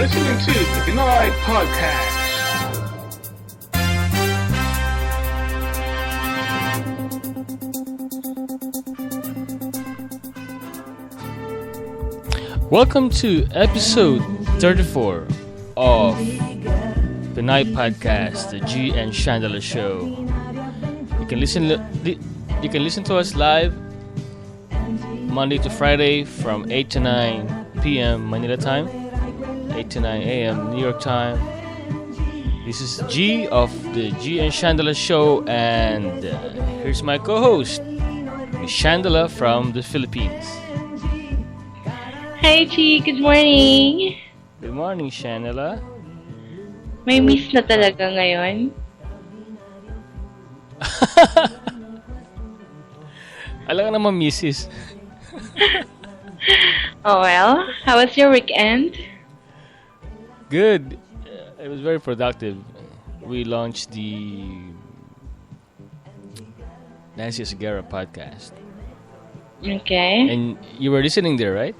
listening to the Pinoy Podcast. Welcome to episode 34 of Pinoy Podcast, the G and Chandler Show. You can listen to us live Monday to Friday from 8 to 9 p.m. Manila time, 8 to 9 a.m. New York time. This is G of the G and Chandler Show, and here's my co-host, Miss Chandler from the Philippines. Hi, Chi. Good morning. Good morning, Chandler. May miss na talaga ngayon. Alam ka naman, Mrs. Oh, well. How was your weekend? Good. It was very productive. We launched the Nancy Segura podcast. Okay. And you were listening there, right?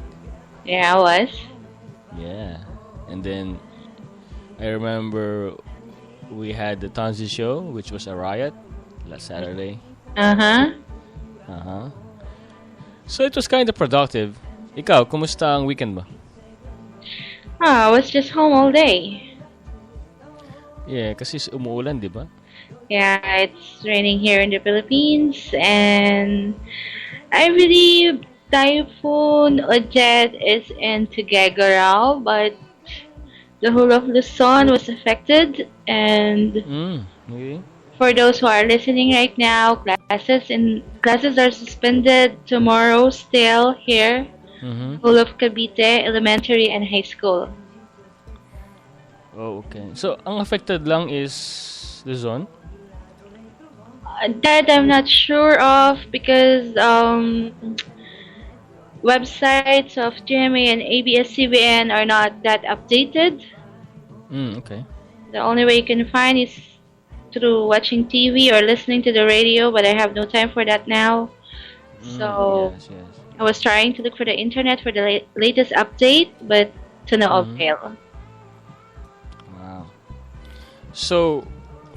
Yeah, I was. Yeah. And then I remember we had the Tonzi show, which was a riot last Saturday. Uh-huh. So it was kind of productive. Ikaw, kumusta ang weekend mo? I was just home all day. Yeah, kasi umuulan, di ba? Yeah, it's raining here in the Philippines, and I believe Typhoon Odette is in Tuguegarao, but the whole of Luzon was affected, and Okay. for those who are listening right now, classes are suspended tomorrow still here. Whole of Cavite, elementary and high school. Oh, okay. So, ang affected lang is Luzon? That I'm not sure of because websites of GMA and ABS-CBN are not that updated. Okay. The only way you can find is through watching TV or listening to the radio, but I have no time for that now. So Yes. I was trying to look for the internet for the latest update, but to no avail. Wow. So,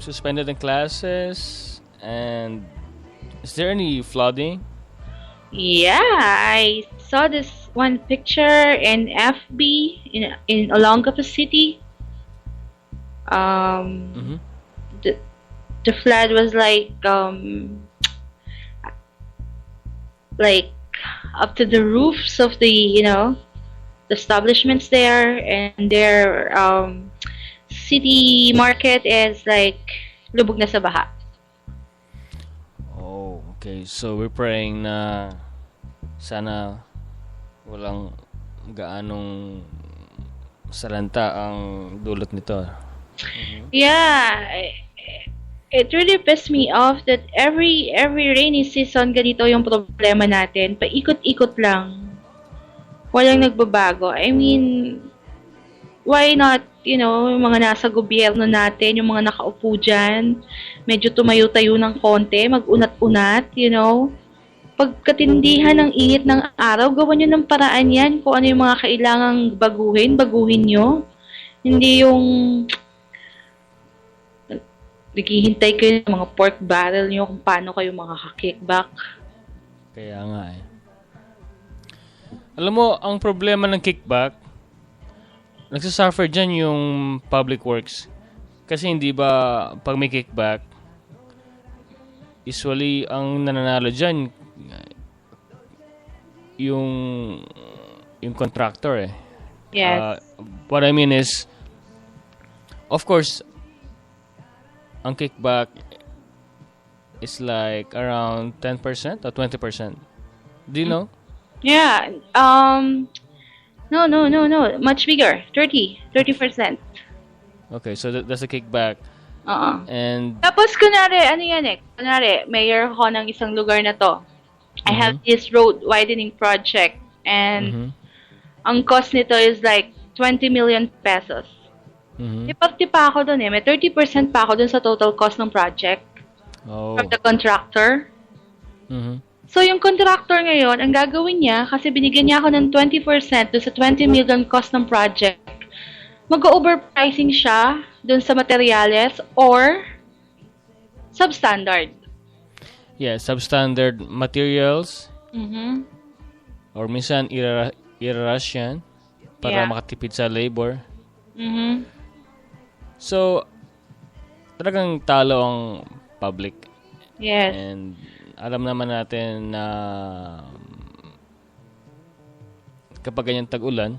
suspended in classes, and is there any flooding? Yeah, I saw this one picture in FB in Olongapo City. The flood was like up to the roofs of the establishments there, and their city market is like lubog na sa baha. Oh, okay. So, we're praying na sana walang gaanong salanta ang dulot nito. Yeah, it really pissed me off that every rainy season ganito yung problema natin. Paikot-ikot lang. Walang nagbabago. I mean, why not, yung mga nasa gobyerno natin, yung mga nakaupo dyan, medyo tumayo-tayo ng konti, mag-unat-unat, Pagkatindihan ng init ng araw, gawan nyo ng paraan yan. Kung ano yung mga kailangang baguhin nyo. Hindi yung naghihintay kayo ng mga pork barrel nyo kung paano kayo makaka-kickback. Kaya nga eh. Alam mo, ang problema ng kickback, nagsasuffer dyan yung public works. Kasi hindi ba, pag may kickback, usually, ang nananalo dyan, yung contractor eh. Yes. What I mean is, of course, ang kickback is like around 10% or 20%. Do you know? Yeah. No. Much bigger. 30%. Okay, so that's a kickback. And Tapos, kunwari, mayor ako ng isang lugar na to. I have this road widening project, and ang cost nito is like 20 million pesos. May parte pa ako dun eh. May 30% pa ako dun sa total cost ng project from the contractor. So, yung contractor ngayon, ang gagawin niya, kasi binigyan niya ako ng 20% dun sa 20 million cost ng project, mag-overpricing siya dun sa materyales or substandard. Yeah, substandard materials Mhm. or minsan irarush yan para Yeah. makatipid sa labor. Mhm. So, talagang talo ang public. Yes. And alam naman natin na kapag ganyan tag-ulan,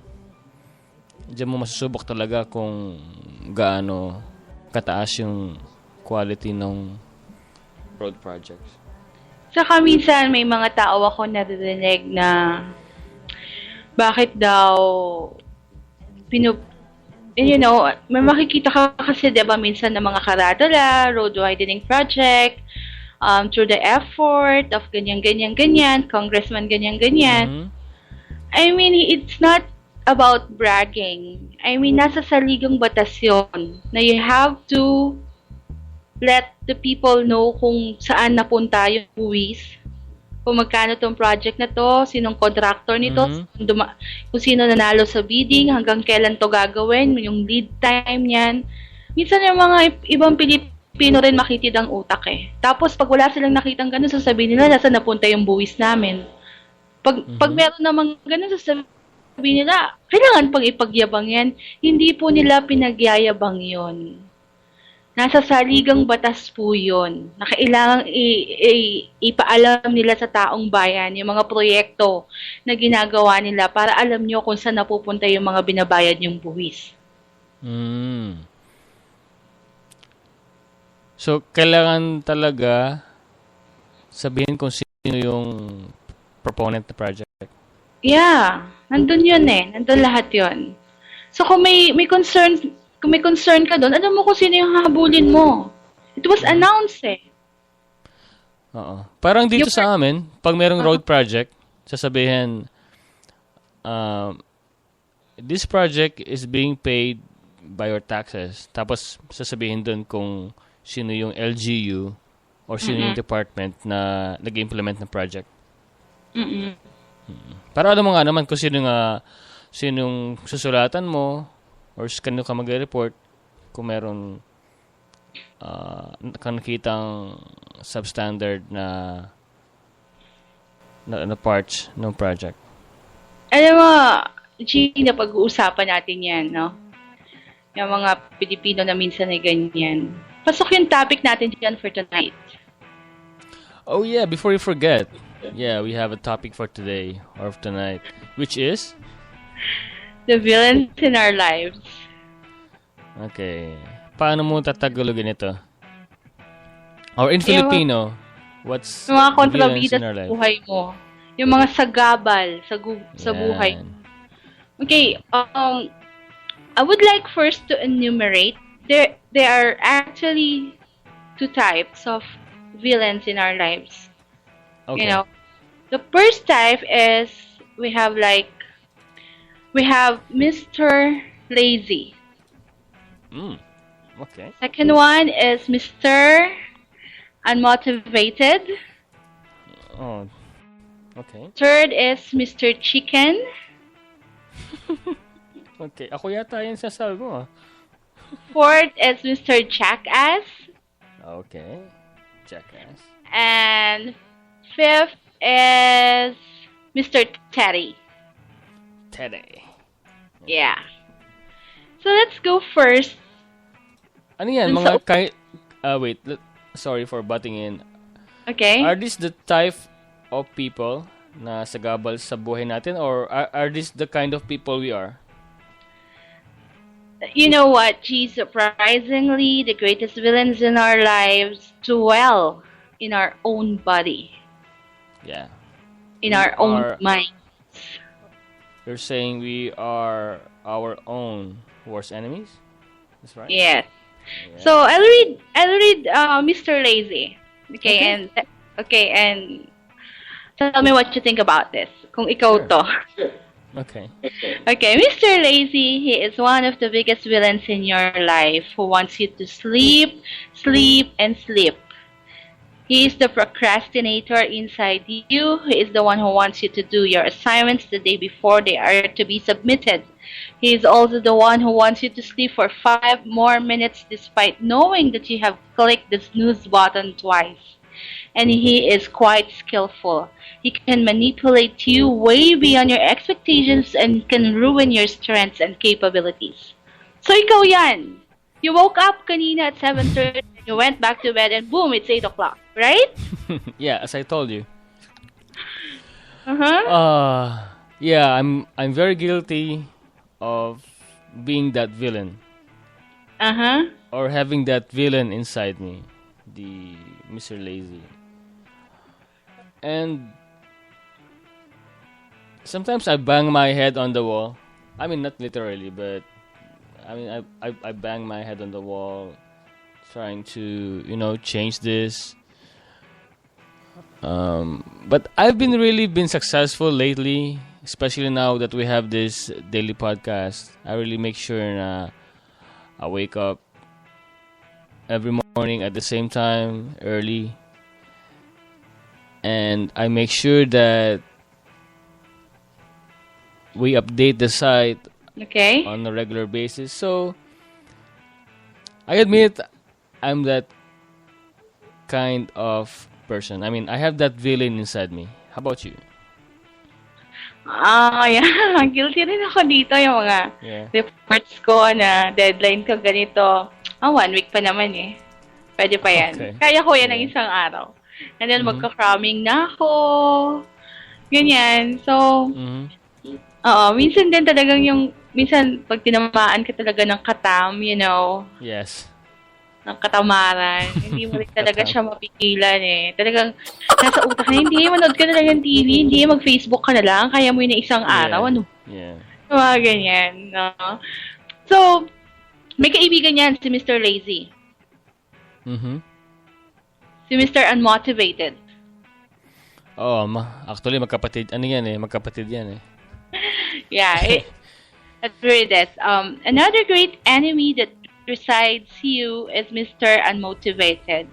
diyan mo masusubok talaga kung gaano kataas yung quality ng road projects. Saka minsan may mga tao ako naririnig na bakit daw may makikita ka kasi 'di ba minsan ng mga karadala, road widening project, through the effort of ganyan, congressman ganyan. I mean, it's not about bragging. I mean, nasa saligang batas yun na you have to let the people know kung saan napunta yung buwis, kung magkano tong project na to, sinong contractor nito, kung sino nanalo sa bidding, hanggang kailan to gagawin, yung lead time niyan. Minsan yung mga ibang Pilipino rin makitid ang utak eh. Tapos pag wala silang nakitang ganun, sasabihin nila nasa napunta yung buwis namin. Pag meron namang ganun, sasabihin nila, kailangan pang ipagyabang yan. Hindi po nila pinagyayabang yon. Nasa saligang batas po yun. Na kailangang ipaalam nila sa taong bayan yung mga proyekto na ginagawa nila para alam nyo kung saan napupunta yung mga binabayad yung buwis. So, kailangan talaga sabihin kung sino yung proponent na project. Yeah. Nandun yun eh. Nandun lahat yun. So, kung may concern ka doon, alam mo kung sino yung habulin mo. It was announced eh. Oo. Parang dito sa amin, pag merong road project, sasabihin, this project is being paid by your taxes. Tapos, sasabihin doon kung sino yung LGU or sino yung department na nag-implement ng project. Para alam mo nga naman kung sinong susulatan mo or kanino ka mag-report kung meron kang nakitang substandard na parts ng project. Alam mo, G, na pag-uusapan natin yan, no? Yung mga Pilipino na minsan ay ganyan. Pasok yung topic natin dyan for tonight. Oh yeah, before you forget, we have a topic for today or tonight, which is the villains in our lives. Okay. Paano mo tatagalogin ito? Or in Filipino, what's yung mga villains kontrabida in our sa life? buhay mo? Yung mga sagabal sa buhay. Okay, I would like first to enumerate there are actually two types of villains in our lives. Okay. You know, the first type is we have Mr. Lazy. Okay. Second one is Mr. Unmotivated. Oh. Okay. Third is Mr. Chicken. Okay. Ako yata yung sasabi mo. Fourth is Mr. Jackass. Okay. Jackass. And fifth is Mr. Teddy. Teddy. Yeah. So let's go first. Ano yan? Mga wait. Sorry for butting in. Okay. Are these the type of people na sagabal sa buhay natin or are these the kind of people we are? You know what, G? Surprisingly, the greatest villains in our lives dwell in our own body. Yeah. In our own minds. You're saying we are our own worst enemies? That's right? Yes. Yeah. So I'll read Mr. Lazy. Okay, and tell me what you think about this. Kung ikaw to. Sure. Okay. Okay, Mr. Lazy, he is one of the biggest villains in your life who wants you to sleep, and sleep. He is the procrastinator inside you. He is the one who wants you to do your assignments the day before they are to be submitted. He is also the one who wants you to sleep for 5 more minutes despite knowing that you have clicked the snooze button twice. And he is quite skillful. He can manipulate you way beyond your expectations and can ruin your strengths and capabilities. So ikaw yan. You woke up kanina at 7:30 and you went back to bed and boom, it's 8 o'clock, right? Yeah, as I told you. Uh-huh. Yeah, I'm very guilty of being that villain Uh-huh. or having that villain inside me, the Mr. Lazy. And sometimes I bang my head on the wall. I mean, not literally, but I mean, I bang my head on the wall trying to, change this. But I've really been successful lately, especially now that we have this daily podcast. I really make sure na I wake up every morning at the same time, early. And I make sure that we update the site Okay. on a regular basis. So, I admit I'm that kind of person. I mean, I have that villain inside me. How about you? Yeah. Guilty rin ako dito yung mga Yeah. reports ko na deadline ko ganito. 1 week pa naman eh. Pwede pa yan. Okay. Kaya ko yan ng Yeah. isang araw. And then magka-cramming na ako. Ganyan. So, minsan din talagang minsan pag tinamaan ka talaga ng katam, Yes. ng katamaran, hindi mo rin talaga siya mapigilan eh. Talagang nasa utak na, hindi, manood ka na lang ng TV, hindi, mag-Facebook ka na lang, kaya mo yun na isang araw, ano? Yeah. Mga ganyan, no? So, may kaibigan yan, si Mr. Lazy. Si Mr. Unmotivated. Oh, actually, magkapatid. Ano yan eh? Magkapatid yan eh. Yeah, let's read this. Another great enemy that resides you is Mr. Unmotivated.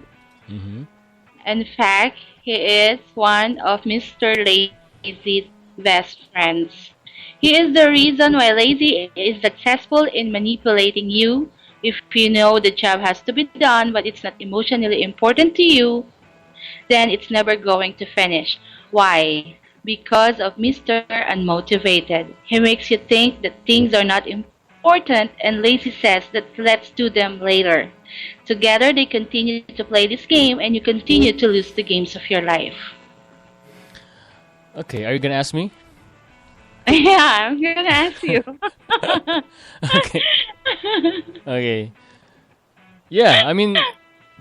In fact, he is one of Mr. Lazy's best friends. He is the reason why Lazy is successful in manipulating you. If you know the job has to be done but it's not emotionally important to you, then it's never going to finish. Why? Because of Mr. Unmotivated. He makes you think that things are not important and Lazy says that let's do them later. Together they continue to play this game and you continue to lose the games of your life. Okay, are you gonna ask me? Yeah, I'm gonna ask you. Okay. Okay. Yeah, I mean,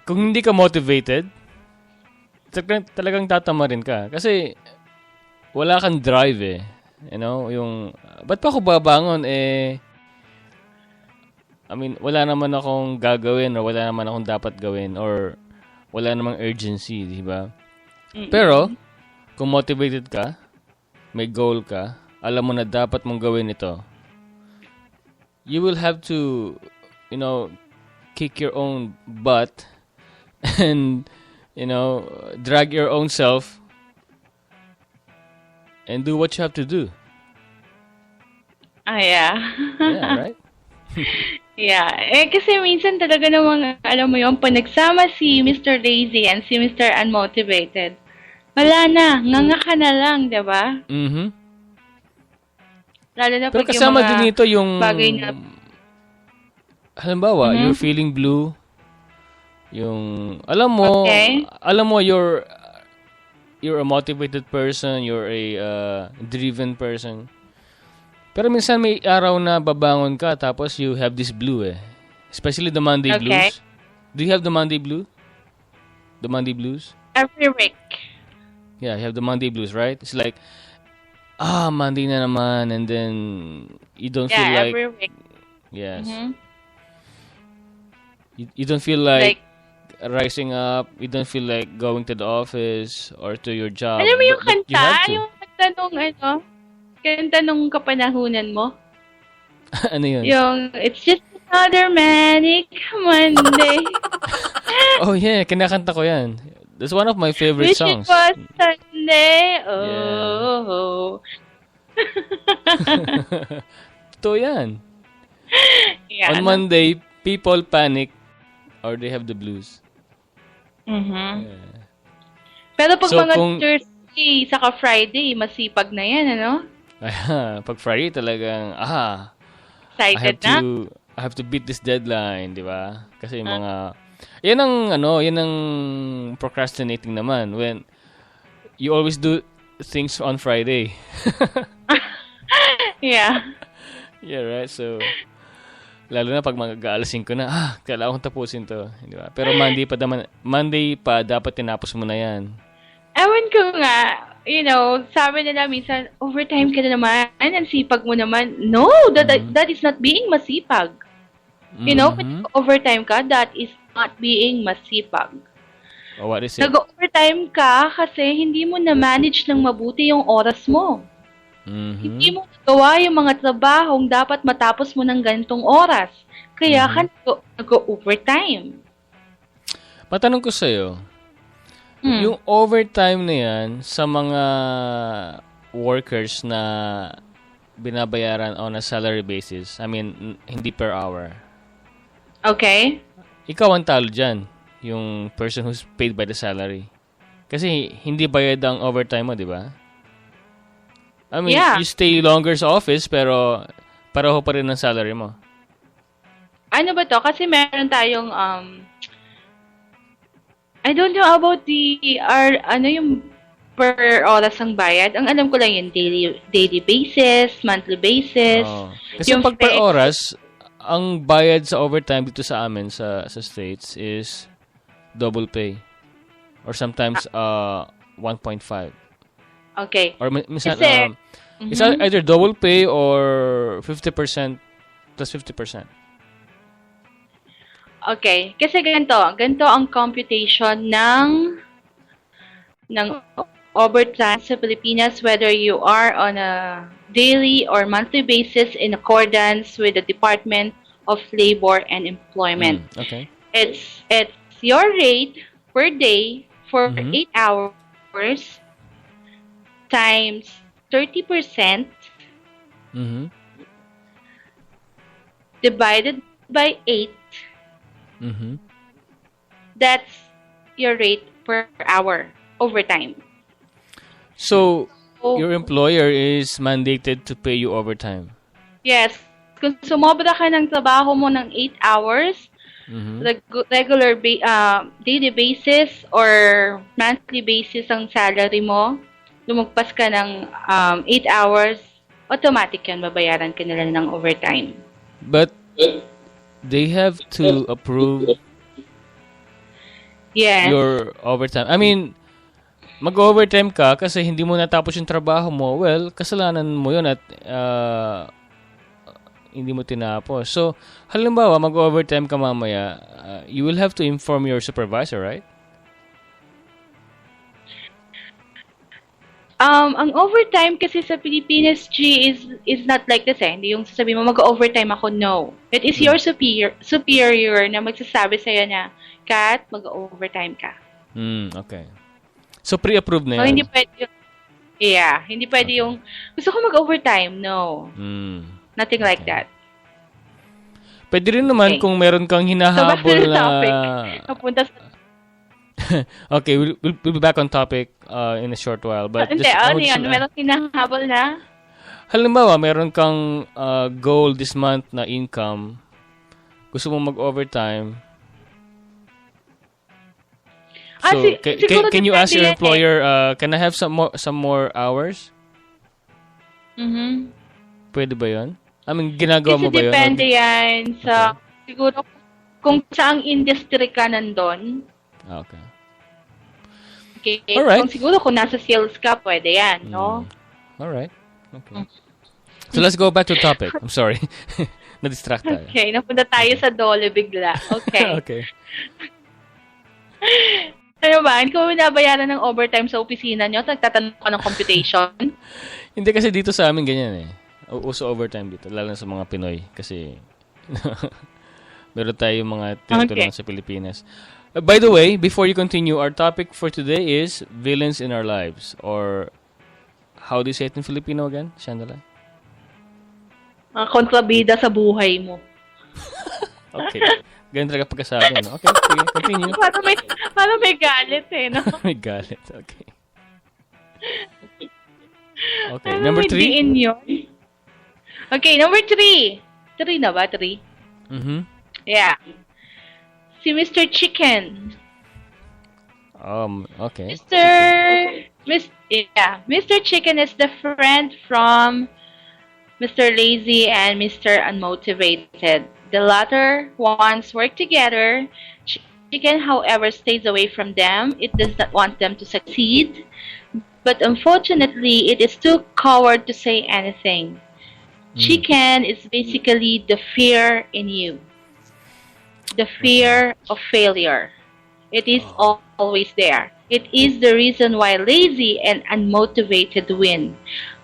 kung hindi ka motivated, talagang tatamarin ka. Kasi, wala kang drive eh. Ba't pa ako babangon eh, I mean, wala naman akong gagawin or wala naman akong dapat gawin or wala namang urgency, di ba? Pero, kung motivated ka, may goal ka, alam mo na dapat mong gawin ito, you will have to, kick your own butt and, drag your own self and do what you have to do. Yeah. Yeah, right? Yeah. Kasi minsan talaga namang, alam mo yun, pag nagsama si Mr. Lazy and si Mr. Unmotivated, wala na, nganga ka na lang, diba? Lalo na Pero pag kasama yung mga din ito yung bagay na... Halimbawa, you're feeling blue. Alam mo you're a motivated person, you're a driven person. Pero minsan may araw na babangon ka tapos you have this blue eh. Especially the Monday blues. Do you have the Monday blue? The Monday blues? Every week. Yeah, you have the Monday blues, right? It's like, Monday na naman, and then you don't feel like... every week. Yes. You don't feel like rising up, you don't feel like going to the office or to your job. Alam mo yung but you kanta? have to. Yung kanta kanta nung kapanahunan mo? Ano yun? Yung, it's just another manic Monday. Oh yeah, kinakanta ko yan. That's one of my favorite Wish songs. it was Sunday. Oh. Totoo yan. Yeah, On Monday, people panic or they have the blues. Mhm. Yeah. Pero pag So, mga kung- Thursday saka Friday, masipag na yan, ano? Pag Friday talagang, Excited na? I have to beat this deadline, di ba? Kasi yung mga, yan ang procrastinating naman when you always do things on Friday. Yeah. Yeah, right? So, lalo na pag mag-aalas 5 na, kailangan kong tapusin to. Di ba? Pero Monday pa, dapat tinapos mo na yan. Ewan ko nga, sabi nila minsan, overtime ka na naman, ang sipag mo naman. No, that is not being masipag. Kung overtime ka, that is not being masipag. Oh, what is it? Nag-overtime ka kasi hindi mo na-manage ng mabuti yung oras mo. Hindi mo nagawa yung mga trabahong dapat matapos mo ng ganitong oras. Kaya ka nag-overtime. Matanong ko sa'yo, yung overtime na yan sa mga workers na binabayaran on a salary basis, I mean, hindi per hour. Okay. Ikaw ang talo dyan, yung person who's paid by the salary. Kasi hindi bayad ang overtime mo, di ba? I mean, Yeah. you stay longer sa office, pero pareho pa rin ang salary mo. Ano ba to? Kasi meron tayong, I don't know about yung per oras ang bayad. Ang alam ko lang yung daily basis, monthly basis. Oh. Kasi yung pag per oras, ang bayad sa overtime dito sa amin sa States is double pay. Or sometimes 1.5. Okay. Or minsan, Kasi, it's either double pay or 50% plus 50%. Okay. Kasi ganito ang computation ng overtime sa Pilipinas, whether you are on a daily or monthly basis in accordance with the Department of Labor and Employment. Okay. It's your rate per day for 8 hours times 30% divided by 8. That's your rate per hour overtime. So, your employer is mandated to pay you overtime. Yes. Kung sumobra ka ng trabaho mo ng 8 hours, regular daily basis or monthly basis ang salary mo, lumagpas ka ng 8 hours, automatic yan, babayaran ka nila ng overtime. But they have to approve your overtime. I mean, mag-overtime ka kasi hindi mo natapos yung trabaho mo. Well, kasalanan mo yun at hindi mo tinapos. So, halimbawa, mag-overtime ka mamaya, you will have to inform your supervisor, right? Ang overtime kasi sa Pilipinas, G, is not like this eh. Hindi yung sasabihin mo, mag-overtime ako, no. It is your superior na magsasabi sa'yo na, Kat, mag-overtime ka. Okay. So, pre-approved na yan? So, hindi pwede yung, hindi pwede yung, gusto ko mag-overtime, no. Nothing like that. Pwede rin naman kung meron kang hinahabol na... Napunta sa... Okay, we'll be back on topic in a short while. But Hindi, meron hinahabol na? Halimbawa, meron kang goal this month na income. Gusto mo mag-overtime. So, can you ask your employer, can I have some more hours? Pwede ba yun? I mean, ginagawa mo ba yun? Kasi depende yan sa, siguro, kung saang industry ka nandun. Okay. Okay. Alright. Kung siguro kung nasa sales ka, pwede yan, no? Alright. Okay. So, let's go back to the topic. I'm sorry. Na-distract tayo. Okay, napunta tayo sa dole bigla. Okay. Okay. Ano ba? Hindi ko binabayaran ng overtime sa opisina nyo? Nagtatanong ka ng computation? Hindi kasi dito sa amin ganyan eh. Uso overtime dito, lalo na sa mga Pinoy. Kasi meron tayong mga tinutulungan sa Pilipinas. By the way, before you continue, our topic for today is villains in our lives. Or, how do you say it in Filipino again, Shandala? Kontrabida sa buhay mo. Okay. Ganun talaga pagkasabi, no? Okay, sige, continue. Parang may galit eh, no? May galit, okay. Okay, number 3? Okay, number 3. 3 na ba? 3? Mm-hmm. Yeah. Si Mr. Chicken. Okay. Mr. Chicken is the friend from Mr. Lazy and Mr. Unmotivated. The latter once worked together. Chicken, however, stays away from them. It does not want them to succeed. But unfortunately, it is too coward to say anything. Chicken is basically the fear in you. The fear of failure. It is always there. It is the reason why lazy and unmotivated win.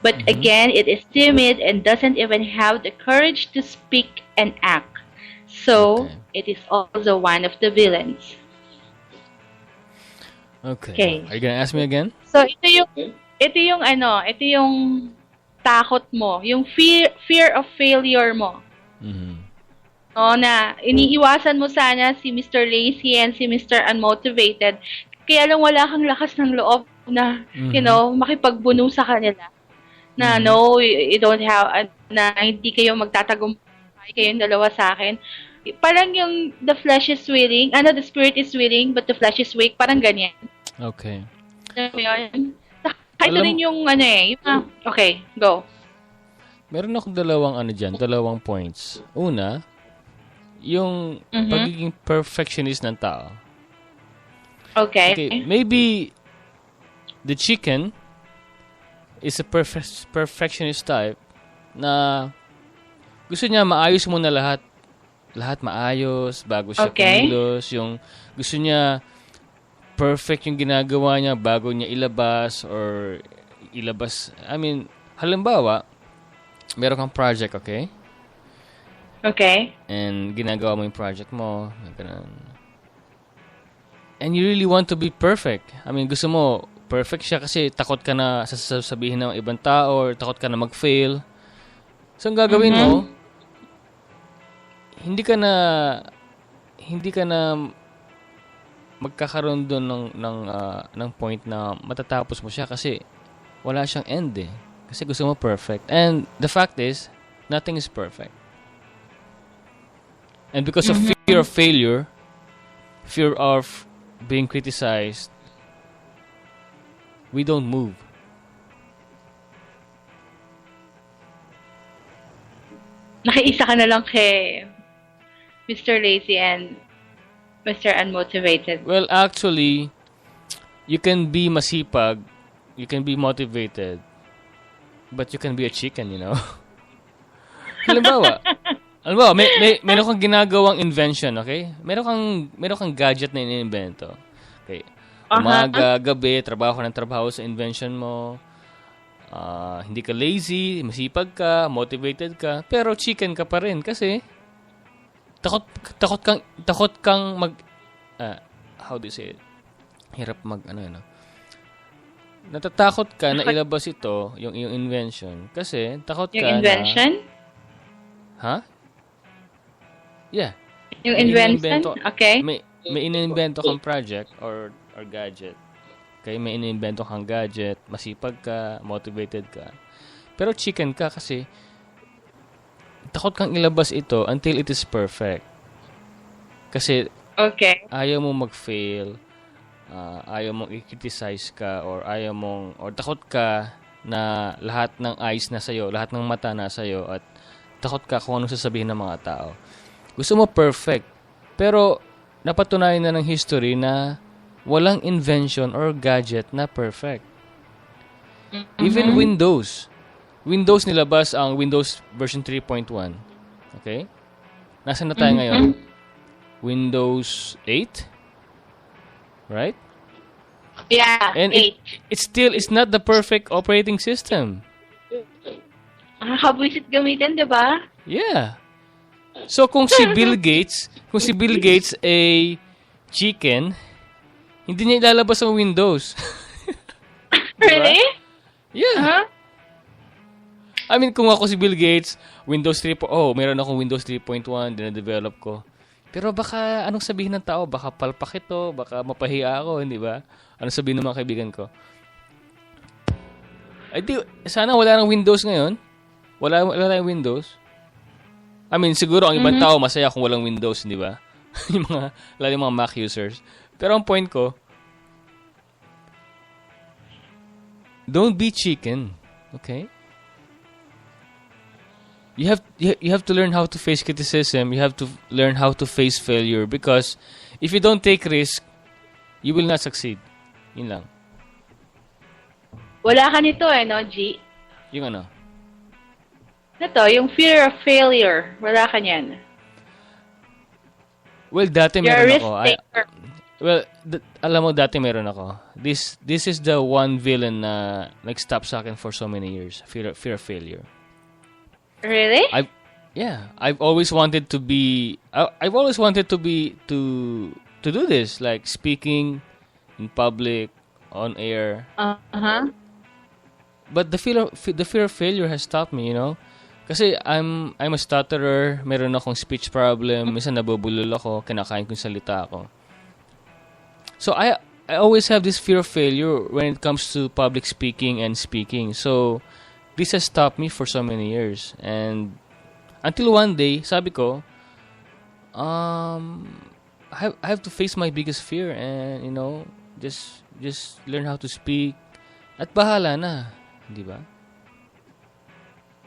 But again, it is timid and doesn't even have the courage to speak and act. So, it is also one of the villains. Okay. Are you gonna ask me again? So, ito yung takot mo, yung fear of failure mo. O, na iniiwasan mo sana si Mr. Lazy and si Mr. Unmotivated. Kaya lang wala kang lakas ng loob na, makipagbuno sa kanila. Na no, you don't have, na hindi kayo magtatagumpay kayong dalawa sa akin. Parang yung the flesh is willing, the spirit is willing, but the flesh is weak. Parang ganyan. Okay. Alam mo yun? Ito rin yung okay, go. Meron akong dalawang points. Una, yung pagiging perfectionist ng tao. Okay. Maybe the chicken is a perfectionist type na gusto niya maayos muna lahat maayos bago siya kumilos. Yung gusto niya perfect yung ginagawa niya bago niya ilabas. Halimbawa, meron kang project, okay? Okay. And ginagawa mo yung project mo. Ganun. And you really want to be perfect. Gusto mo perfect siya kasi takot ka na sasabihin ng ibang tao or takot ka na mag-fail. So, ang gagawin mo, hindi ka na magkakaroon doon ng point na matatapos mo siya kasi wala siyang end eh. Kasi gusto mo perfect. And the fact is, nothing is perfect. And because of fear of failure, fear of being criticized, we don't move. Nakiisa ka na lang kay Mr. Lazy and Mr. Unmotivated. Well, actually, you can be masipag, you can be motivated, but you can be a chicken, Halimbawa, meron kang ginagawang invention, okay? Meron kang gadget na iniimbento. Okay. Umaga, gabi, trabaho sa invention mo. Hindi ka lazy, masipag ka, motivated ka, pero chicken ka pa rin kasi takot kang mag how do you say it? Hirap natatakot ka na ilabas ito, yung invention kasi takot ka yung invention? Yeah. Yung invention? Okay. May inimbento kang project or gadget. Okay, may inimbento kang gadget, masipag ka, motivated ka. Pero chicken ka kasi takot kang ilabas ito until it is perfect. Kasi ayaw mo mag-fail, ayaw mong i-criticize ka, or takot ka na lahat ng eyes na sa'yo, lahat ng mata na sa'yo, at takot ka kung anong sasabihin ng mga tao. Gusto mo perfect, pero napatunayan na ng history na walang invention or gadget na perfect. Even Windows nilabas ang Windows version 3.1. Okay? Nasaan na tayo ngayon? Windows 8? Right? Yeah, and 8. It's not the perfect operating system. Nakakabwisit gamitin, di ba? Yeah. So kung si Bill Gates ay chicken, hindi niya ilalabas ang Windows. Really? Yeah. Uh-huh. I mean, kung ako si Bill Gates, Windows 3 meron akong Windows 3.1, dina-develop ko. Pero baka, anong sabihin ng tao? Baka palpak ito, baka mapahiya ako, hindi ba? Anong sabihin ng mga kaibigan ko? Ay, sana wala nang Windows ngayon. Wala na yung Windows. I mean, siguro ang ibang tao masaya kung walang Windows, hindi ba? Lalo yung mga Mac users. Pero ang point ko, don't be chicken, okay? You have to learn how to face criticism. You have to learn how to face failure, because if you don't take risk, you will not succeed. Yun lang. Wala ka nito no, G? Yung ano? Ito, yung fear of failure. Wala ka niyan. Well, dati You're meron a risk ako. taker. Alam mo, dati meron ako. This is the one villain na nag-stop sa akin for so many years. Fear of failure. Really? I've always wanted to be. I've always wanted to be to do this, like speaking in public, on air. But the fear of failure has stopped me, you know. Kasi I'm a stutterer, meron akong speech problem, minsan nabubulol ako, kinakain ko yung salita ako. So I always have this fear of failure when it comes to public speaking and speaking. So this has stopped me for so many years. And until one day, sabi ko, I have to face my biggest fear and, you know, just learn how to speak at bahala na, di ba?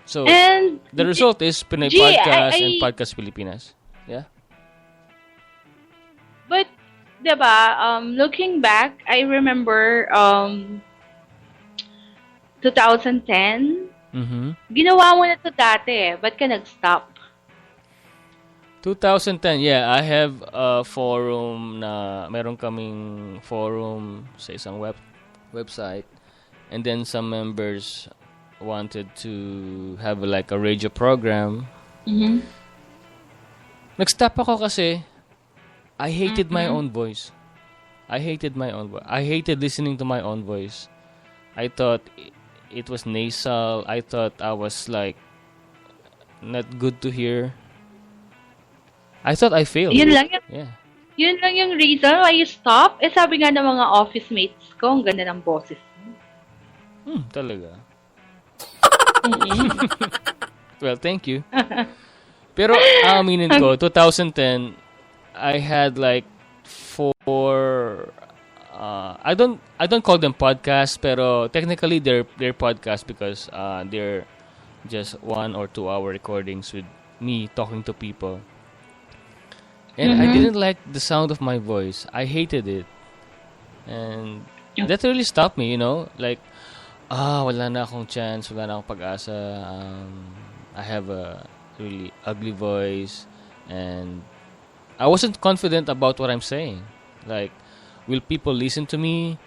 So, and the result is Pinoy Podcast and Podcast Pilipinas. Yeah? But, diba, looking back, I remember 2010, ginawa mo na to dati. Ba't ka nag-stop? 2010, yeah. I have a forum na, meron kaming forum sa isang website. And then some members wanted to have like a radio program. Nag-stop ako kasi I hated my own voice. I hated listening to my own voice. I thought it was nasal. I thought I was like not good to hear. I thought I failed. Yun lang yung, yeah. Yun lang yung reason why you stop. Sabi nga ng mga office mates ko, ang ganda ng boses. Talaga. Well, thank you. Pero aminin ko, 2010, I had like 4 I don't call them podcasts, pero technically they're podcasts because they're just 1 or 2 hour recordings with me talking to people. And I didn't like the sound of my voice. I hated it. And that really stopped me, you know? Like, wala na akong chance, wala na akong pag-asa. I have a really ugly voice. And I wasn't confident about what I'm saying. Like, will people listen to me?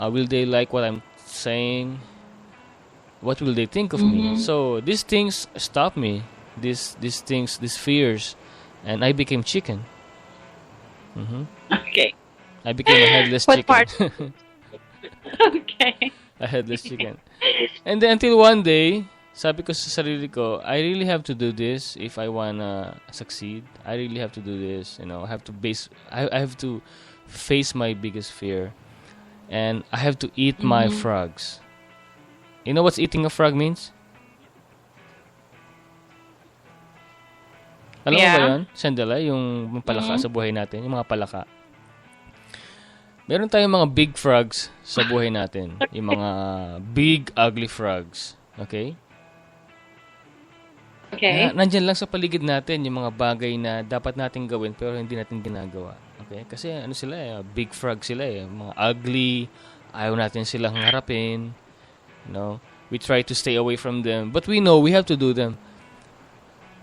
Will they like what I'm saying? What will they think of me? So, these things stopped me. These fears. And I became chicken. Okay. I became a headless What chicken. part? Okay. A headless chicken. And then until one day, sabi ko sa sarili ko, I really have to do this if I wanna succeed. I really have to do this. You know, I have to face my biggest fear. And I have to eat my frogs. You know what's eating a frog means? Alam mo ba yun? Sandala, yung palaka sa buhay natin. Yung mga palaka. Meron tayong mga big frogs sa buhay natin. Yung mga big, ugly frogs. Okay? Okay. Nandyan lang sa paligid natin yung mga bagay na dapat natin gawin pero hindi natin ginagawa. Okay? Kasi ano sila big frog sila mga ugly, ayaw natin silang harapin. You know? We try to stay away from them. But we know we have to do them.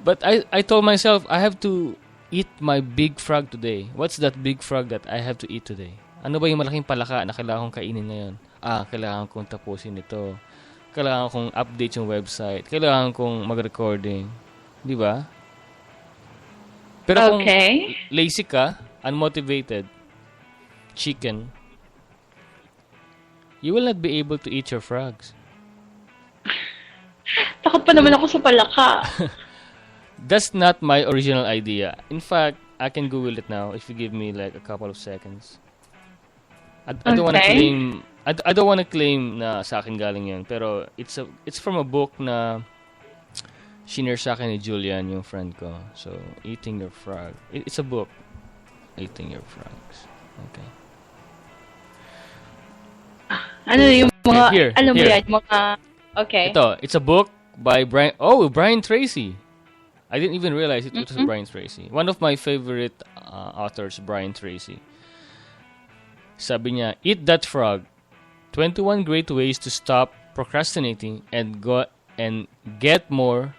But I told myself, I have to eat my big frog today. What's that big frog that I have to eat today? Ano ba yung malaking palaka na kailangan kong kainin ngayon? Kailangan kong tapusin ito. Kailangan kong update yung website. Kailangan kong mag-recording. Di ba? Pero kung lazy ka, unmotivated, chicken, you will not be able to eat your frogs. Takot pa naman ako sa palaka. That's not my original idea. In fact, I can Google it now if you give me like a couple of seconds. I don't wanna claim I don't wanna claim na sa akin galing yun, pero it's from a book na shinare sa akin ni Julian, yung friend ko. So, Eating Your Frog. It's a book. Eating Your Frogs. Okay. Ano yung mga, here. mo yan, mga, okay. Ito, it's a book by Brian Tracy. I didn't even realize it was Brian Tracy. One of my favorite authors, Brian Tracy. Sabi niya, eat that frog. 21 great ways to stop procrastinating and get more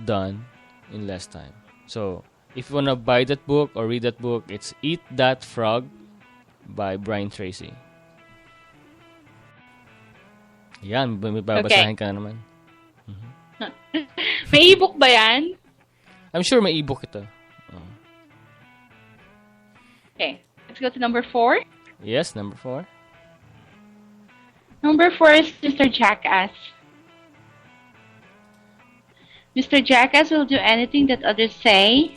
done in less time. So, if you wanna buy that book or read that book, it's Eat That Frog by Brian Tracy. Yan, may babasahin ka na naman. May e-book ba yan? I'm sure may e-book ito. Okay, let's go to number 4. Yes, number 4. Number 4 is Mr. Jackass. Mr. Jackass will do anything that others say.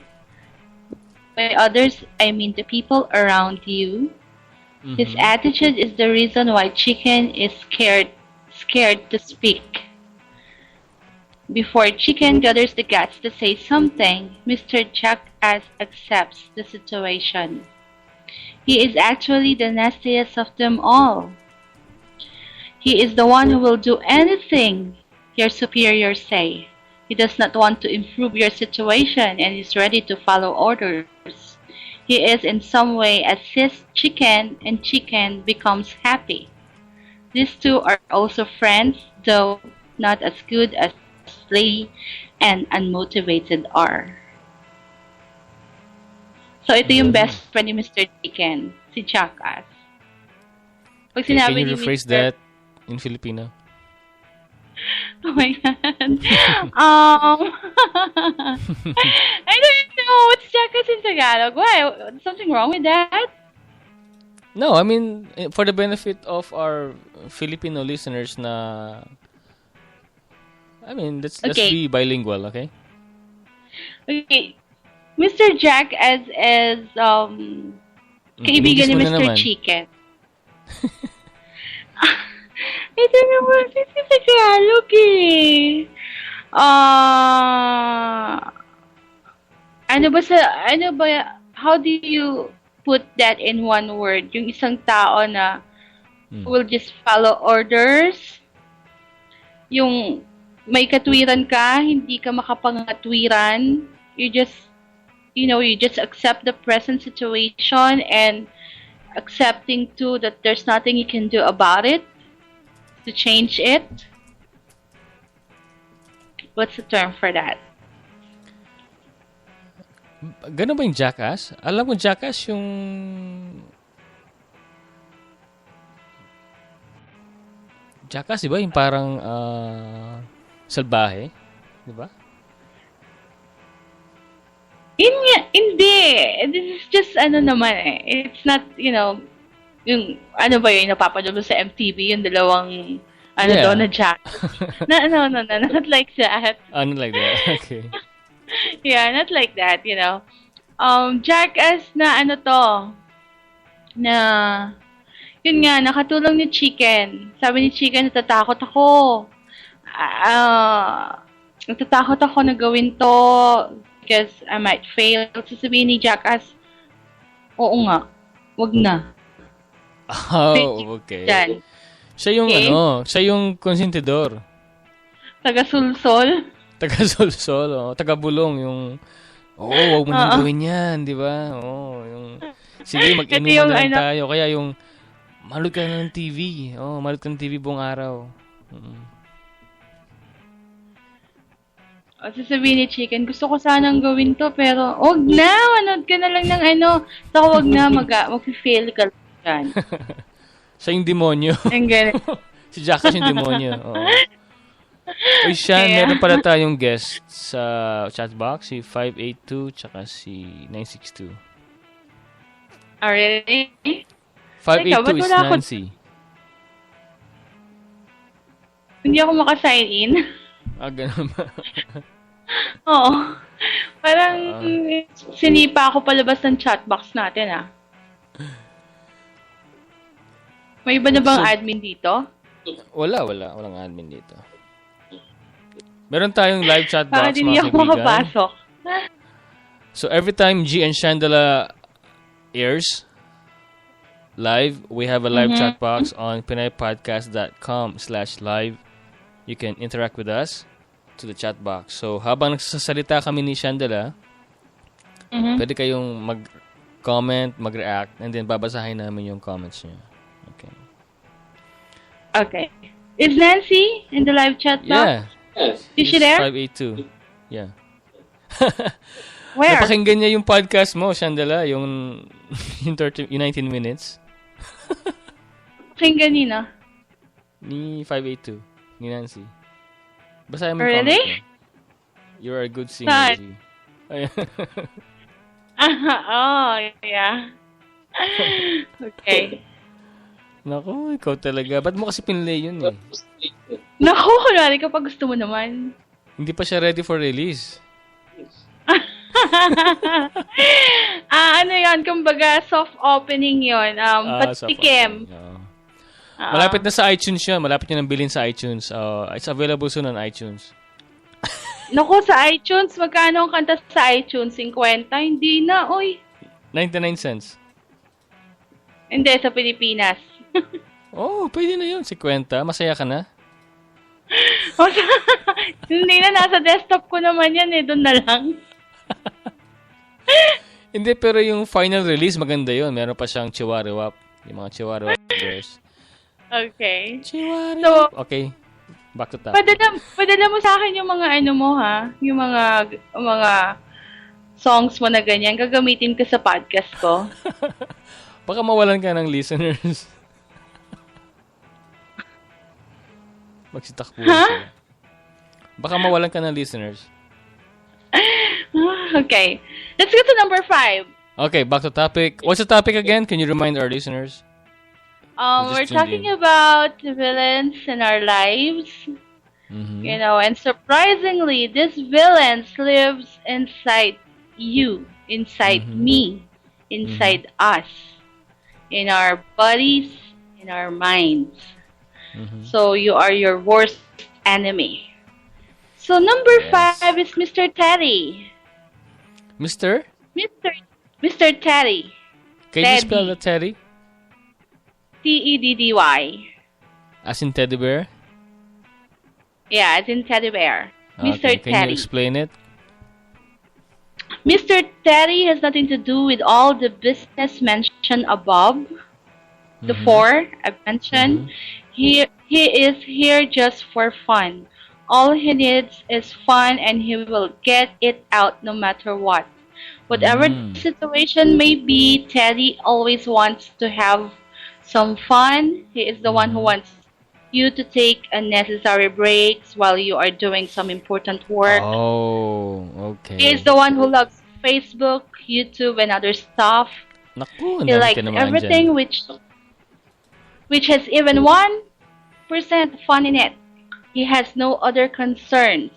By others, I mean the people around you. Mm-hmm. His attitude is the reason why Chicken is scared to speak. Before Chicken gathers the guts to say something, Mr. Jackass accepts the situation. He is actually the nastiest of them all. He is the one who will do anything your superiors say. He does not want to improve your situation and is ready to follow orders. He is in some way assists Chicken and Chicken becomes happy. These two are also friends, though not as good as lazy and unmotivated are. So ito yung best friend ni Mr. Chicken, si Jackass. Pag can you rephrase that in Filipino? Oh my God. I don't know. What's Jackass in Tagalog? Why? Something wrong with that? No, I mean, for the benefit of our Filipino listeners na... I mean, let's be bilingual, okay? Okay. Mr. Jackass is kaibigan ni Mr. Chicken. Ito naman, sa Tagalog eh. How do you put that in one word? Yung isang tao na will just follow orders. Yung may katwiran ka, hindi ka makapangatwiran. You just accept the present situation and accepting too that there's nothing you can do about it to change it. What's the term for that? Ganun ba yung Jackass? Alam mo, Jackass yung... Jackass, di ba? Yung parang salbahe. Di ba? Hindi. This is just, naman eh. It's not, yung, yung napapanood mo sa MTV, yung dalawang, daw na Jackass. No, not like that. Not like that, okay. Yeah, not like that, Jackass na yun nga, nakatulong ni Chicken. Sabi ni Chicken, natatakot ako. Natatakot ako na gawin to because I might fail. Sasabihin ni Jackass, oo nga, wag na. Oh, okay. Diyan. Siya yung siya yung konsentidor. Taga-sulsol. Taga-bulong yung wag mo nang gawin yan, di ba? Yung sige, mag-inuman na lang tayo. Kaya yung manood ka na ng TV. Manood ka ng TV buong araw. Sasabihin ni Chicken, gusto ko sanang gawin to, pero wag na, manood ka na lang ng Saka wag na, mag-fail ka lang. Siya yung demonyo. Si Jackass yung demonyo. Uy, Sean, meron pala tayong guest sa chatbox, si 582 tsaka si 962. Really? Teka, 582 ba't is wala ako? Nancy. Hindi ako makasign in. Ganun ba? Oo. Parang sinipa ako palabas ng chatbox natin May iba na bang admin dito? Walang admin dito. Meron tayong live chat box, Bakit hindi mga ako kaibigan. makapasok? So every time G and Shandala airs live, we have a live chat box on pinaypodcast.com/live. You can interact with us to the chat box. So habang nagsasalita kami ni Shandala, pwede kayong mag-comment, mag-react, and then babasahin namin yung comments niyo. Okay. Is Nancy in the live chat box? Yeah. Is she there? 582. Yeah. Where? Napakinggan niya yung podcast mo, Shandala, yung 19 minutes. Pakinggan nina. Ni 582. Ni Nancy. Basahin mo yung Really? comment mo. You are a good singer, G. Oh, yeah. Okay. Naku, ikaw talaga. Ba't mo kasi pinlay yun eh? Naku, kunwari kapag gusto mo naman. Hindi pa siya ready for release. Ano yan? Kumbaga, soft opening yun. Patikim. Malapit na sa iTunes yun. Malapit nyo nang bilhin sa iTunes. It's available soon on iTunes. Naku, sa iTunes, magkano ang kanta sa iTunes? 50? Hindi na, oy. 99 cents. Hindi, sa Pilipinas. Pwede na yun. 50. Masaya ka na? Hindi na, nasa desktop ko naman yan Doon na lang. Hindi, pero yung final release, maganda yun. Meron pa siyang chihuahua. Yung mga chihuahua girls. Okay. Chihuahua. So, okay. Back to topic. Padala mo sa akin yung mga mo yung mga songs mo na ganyan. Gagamitin ko sa podcast ko. Baka mawalan ka ng listeners. Magsitakbo sila. Baka mawalan ka ng listeners. Okay. Let's go to number 5. Okay, back to topic. What's the topic again? Can you remind our listeners? We're talking about villains in our lives. You know, and surprisingly, this villains lives inside you, inside me, inside us, in our bodies, in our minds. So you are your worst enemy. So number 5 is Mr. Teddy. Mr. Teddy. Can you spell the Teddy? Teddy. As in teddy bear? Yeah, as in teddy bear. Mr. Teddy. Can you explain it? Mr. Teddy has nothing to do with all the business mentioned above. The 4 I've mentioned. He is here just for fun. All he needs is fun and he will get it out no matter what. Whatever the situation may be, Teddy always wants to have some fun. He is the one who wants you to take unnecessary breaks while you are doing some important work. Oh, okay. He is the one who loves Facebook, YouTube, and other stuff. Naku, he likes everything which has even 1% fun in it. He has no other concerns.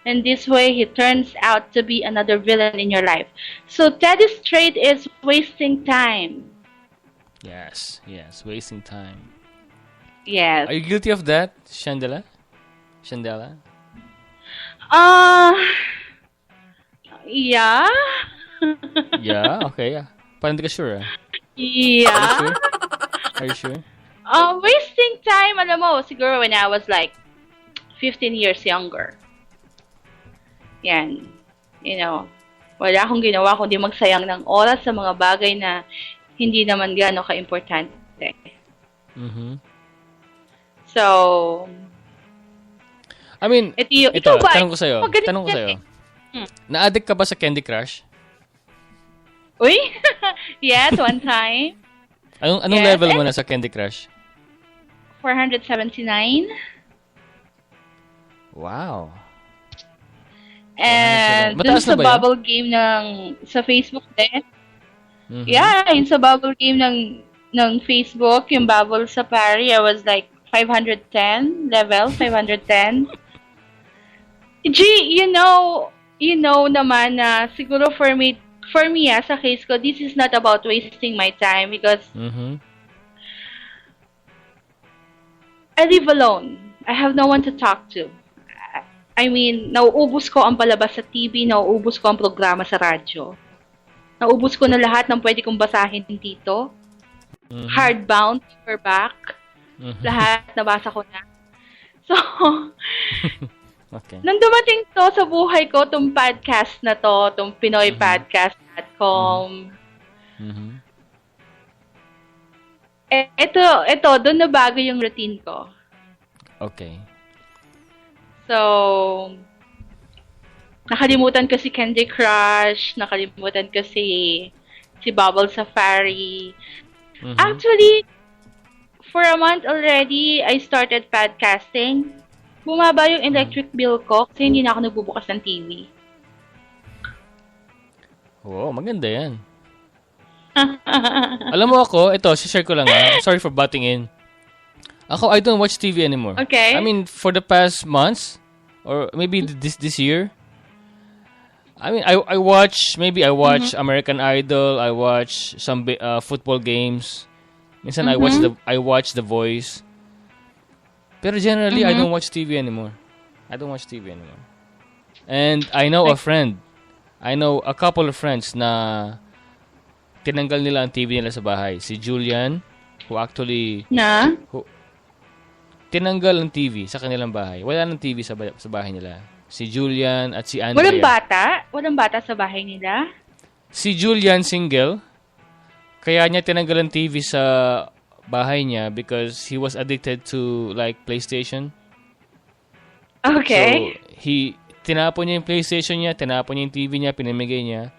And this way, he turns out to be another villain in your life. So Teddy's trait is wasting time. Yes, wasting time. Yes. Are you guilty of that, Shandala? Yeah. Yeah, okay. Parang hindi ka sure, Yeah. Are you sure? Wasting time, alam mo, siguro when I was like 15 years younger. Yan. You know, wala akong ginawa kundi magsayang ng oras sa mga bagay na hindi naman gaano ka-importante. So, I mean, ito ba? Tanong ko sa'yo. Na-addict ka ba sa Candy Crush? Uy? Yes, one time. Anong level mo na sa Candy Crush? 479. Wow. And dun sa bubble game sa Facebook din. Yeah, yung sa bubble game ng ng Facebook, yung Bubble Safari, I was like 510 level, 510. Gee, you know naman na siguro for me sa case ko, this is not about wasting my time because I live alone. I have no one to talk to. I mean, nauubos ko ang palabas sa TV, nauubos ko ang programa sa radyo. Naubos ko na lahat ng pwede kong basahin dito. Hardbound, paperback. Lahat nabasa ko na. So, okay. nung dumating to sa buhay ko, tong podcast na to, tong PinoyPodcast.com, ito, doon na bago yung routine ko. Okay. So, nakalimutan ko si Candy Crush, nakalimutan ko si Bubble Safari. Actually, for a month already, I started podcasting. Bumaba yung electric bill ko kasi hindi na ako nagbubukas ng TV. Wow, maganda yan. Alam mo ako, ito, share ko lang sorry for butting in. Ako, I don't watch TV anymore. Okay. I mean, for the past months, or maybe this year, I mean, I watch American Idol, I watch some football games. Minsan I watch The Voice. Pero generally, I don't watch TV anymore. And I know a couple of friends na tinanggal nila ang TV nila sa bahay. Si Julian, who actually... tinanggal ang TV sa kanilang bahay. Wala nang TV sa bahay nila. Si Julian at si Andrea. Walang bata sa bahay nila? Si Julian, single. Kaya niya tinanggal ang TV sa bahay niya because he was addicted to like PlayStation. Okay. So, tinapon niya yung PlayStation niya, tinapon niya yung TV niya, pinamigay niya.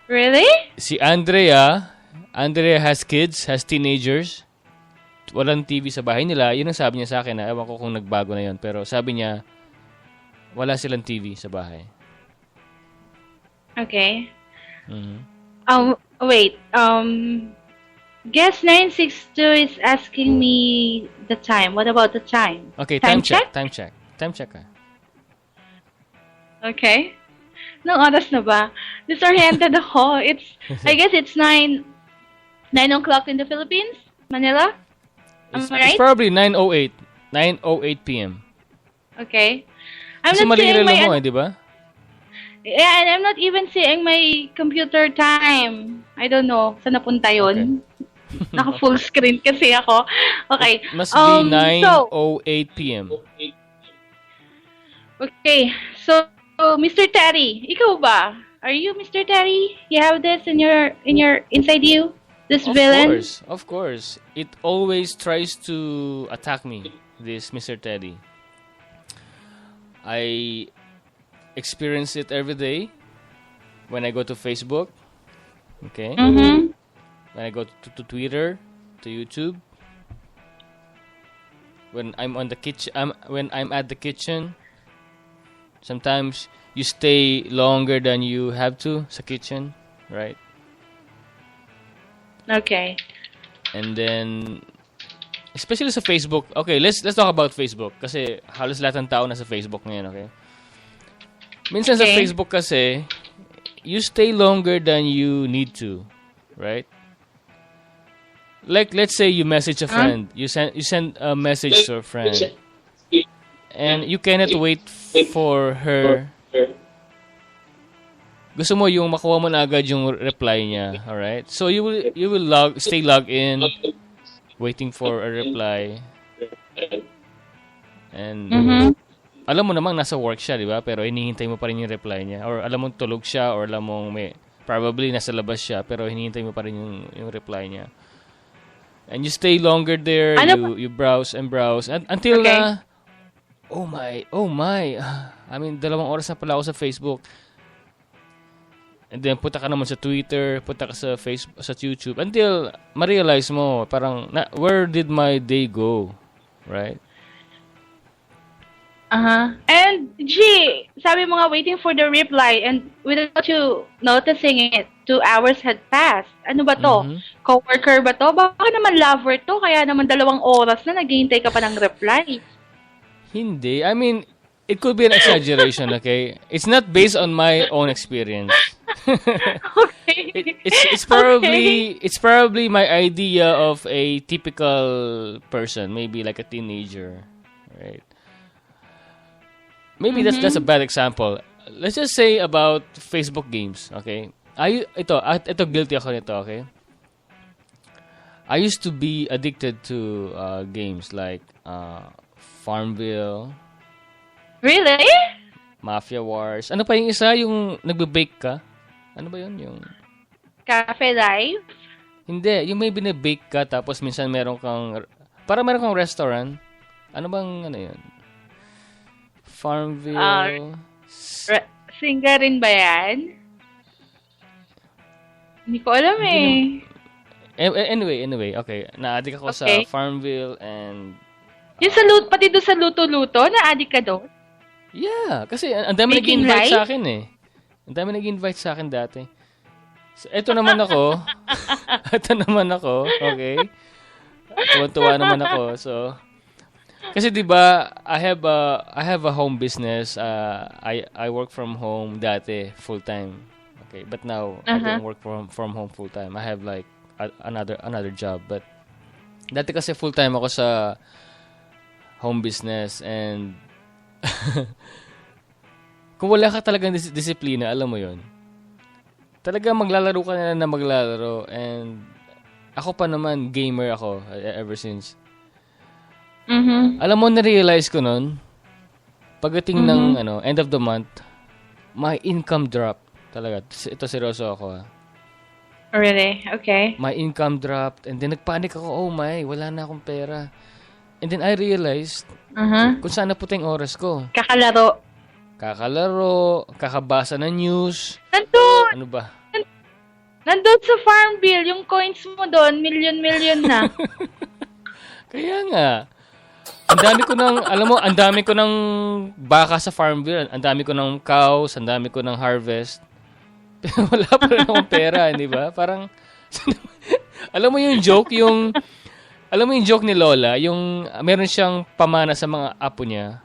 Really? Si Andrea has kids, has teenagers. Walang TV sa bahay nila. Yun ang sabi niya sa akin na, ewan ko kung nagbago na yun. Pero sabi niya, wala silang TV sa bahay. Okay. Wait. Guest 962 is asking me the time. What about the time? Okay, time check. Time check ka. Okay. Nang oras na ba? Disoriented ako. I guess it's 9 o'clock in the Philippines, Manila. Am I right? It's probably 9:08 p.m. Okay. Kasi mali yung relo mo di ba? Yeah, and I'm not even seeing my computer time. I don't know. Saan napunta yun? Okay. Naka-full screen kasi ako. Okay. It must be 9:08 p.m. Okay. So, Mr. Terry, ikaw ba? Are you Mr. Terry? You have this in your inside you? This villain? Of course. It always tries to attack me, this Mr. Teddy. I experience it every day when I go to Facebook. Okay? When I go to Twitter, to YouTube. When I'm on the kitchen, when I'm at the kitchen. Sometimes you stay longer than you have to sa kitchen, right? Okay. And then, especially sa Facebook. Okay, let's talk about Facebook. Kasi halos lahat ng tao nasa Facebook ngayon, okay? Minsan sa Facebook kasi, you stay longer than you need to, right? Like, let's say you message a friend. You send a message to a friend. And you cannot wait for her. Gusto mo yung makuha mo na agad yung reply niya, alright? So you will stay logged in, waiting for a reply. And alam mo namang nasa work siya, di ba? Pero hinihintay mo pa rin yung reply niya. Or alam mo tulog siya, or alam mo probably nasa labas siya, pero hinihintay mo pa rin yung reply niya. And you stay longer there, you browse and browse until na oh my. I mean, 2 oras na pala ako sa Facebook. And then, punta ka naman sa Twitter, punta ka sa Facebook, sa YouTube, until ma-realize mo, parang, where did my day go? Right? And, sabi mo nga, waiting for the reply, and without you noticing it, 2 hours had passed. Ano ba to? Mhm. Coworker ba to? Baka naman lover to, kaya naman 2 oras na naghihintay ka pa ng reply. Hindi. I mean, it could be an exaggeration, okay? It's not based on my own experience. Okay. It's probably my idea of a typical person, maybe like a teenager, right? Maybe that's a bad example. Let's just say about Facebook games, okay? Ito guilty ako nito, okay? I used to be addicted to games like Farmville, Really? Mafia Wars. Ano pa yung isa? Yung nagbe-bake ka? Ano ba yun? Yung Cafe Life? hindi, yung may bine-bake ka tapos minsan meron kang restaurant. Ano bang ano yun? Farmville. Singer rin ba yan? Hindi ko alam eh. Anyway, okay. Na-addict ako sa Okay. Farmville and Yung pati doon sa luto-luto, na-addict ka doon? yeah, kasi ang dami Baking nag-invite life? sa akin eh. Ang dami nag-invite sa akin dati. So, eto naman ako. Okay? Tuwa naman ako. So, kasi 'di ba, I have a home business. I work from home dati full time. Okay, but now I don't work from home full time. I have like another job, but dati kasi full time ako sa home business and kung wala ka talagang disiplina, alam mo 'yon. Talaga maglalaro ka na maglalaro and ako pa naman gamer ako ever since. Alam mo, na-realize ko nun, pagdating ng end of the month, my income drop. Talaga. Ito seryoso ako. Really? Okay. My income dropped and then nagpanic ako, oh my, wala na akong pera. And then I realized kung saan napunta yung oras ko. Kakalaro, kakabasa ng news. Nandun! Ano ba? Nandun sa farm bill, yung coins mo doon, million na. Kaya nga. Ang dami ko ng baka sa Farmville. Ang dami ko ng cows, ang dami ko ng harvest. Pero wala pa rin akong pera, di ba? Parang, alam mo yung joke ni Lola, yung meron siyang pamana sa mga apo niya.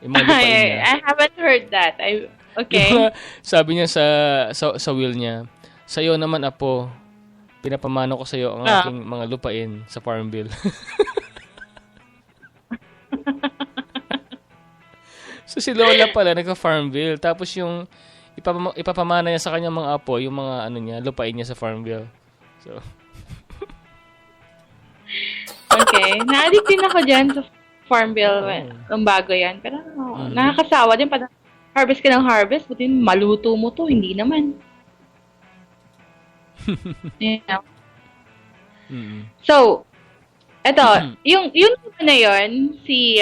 Yung mga lupain niya. I haven't heard that. Okay. Sabi niya sa will niya, sa'yo naman apo, pinapamana ko sa'yo ang aking mga lupain sa Farmville. So si Lola pala nagka-Farmville, tapos yung ipapamana niya sa kanyang mga apo, yung mga ano niya, lupain niya sa Farmville. So Okay. Na-addict din ako dyan sa Farmville. Ang bago yan. Pero nakakasawa din. Parang harvest ka ng harvest, buti maluto mo to. Hindi naman. You know? So, eto, yung naman na yun, si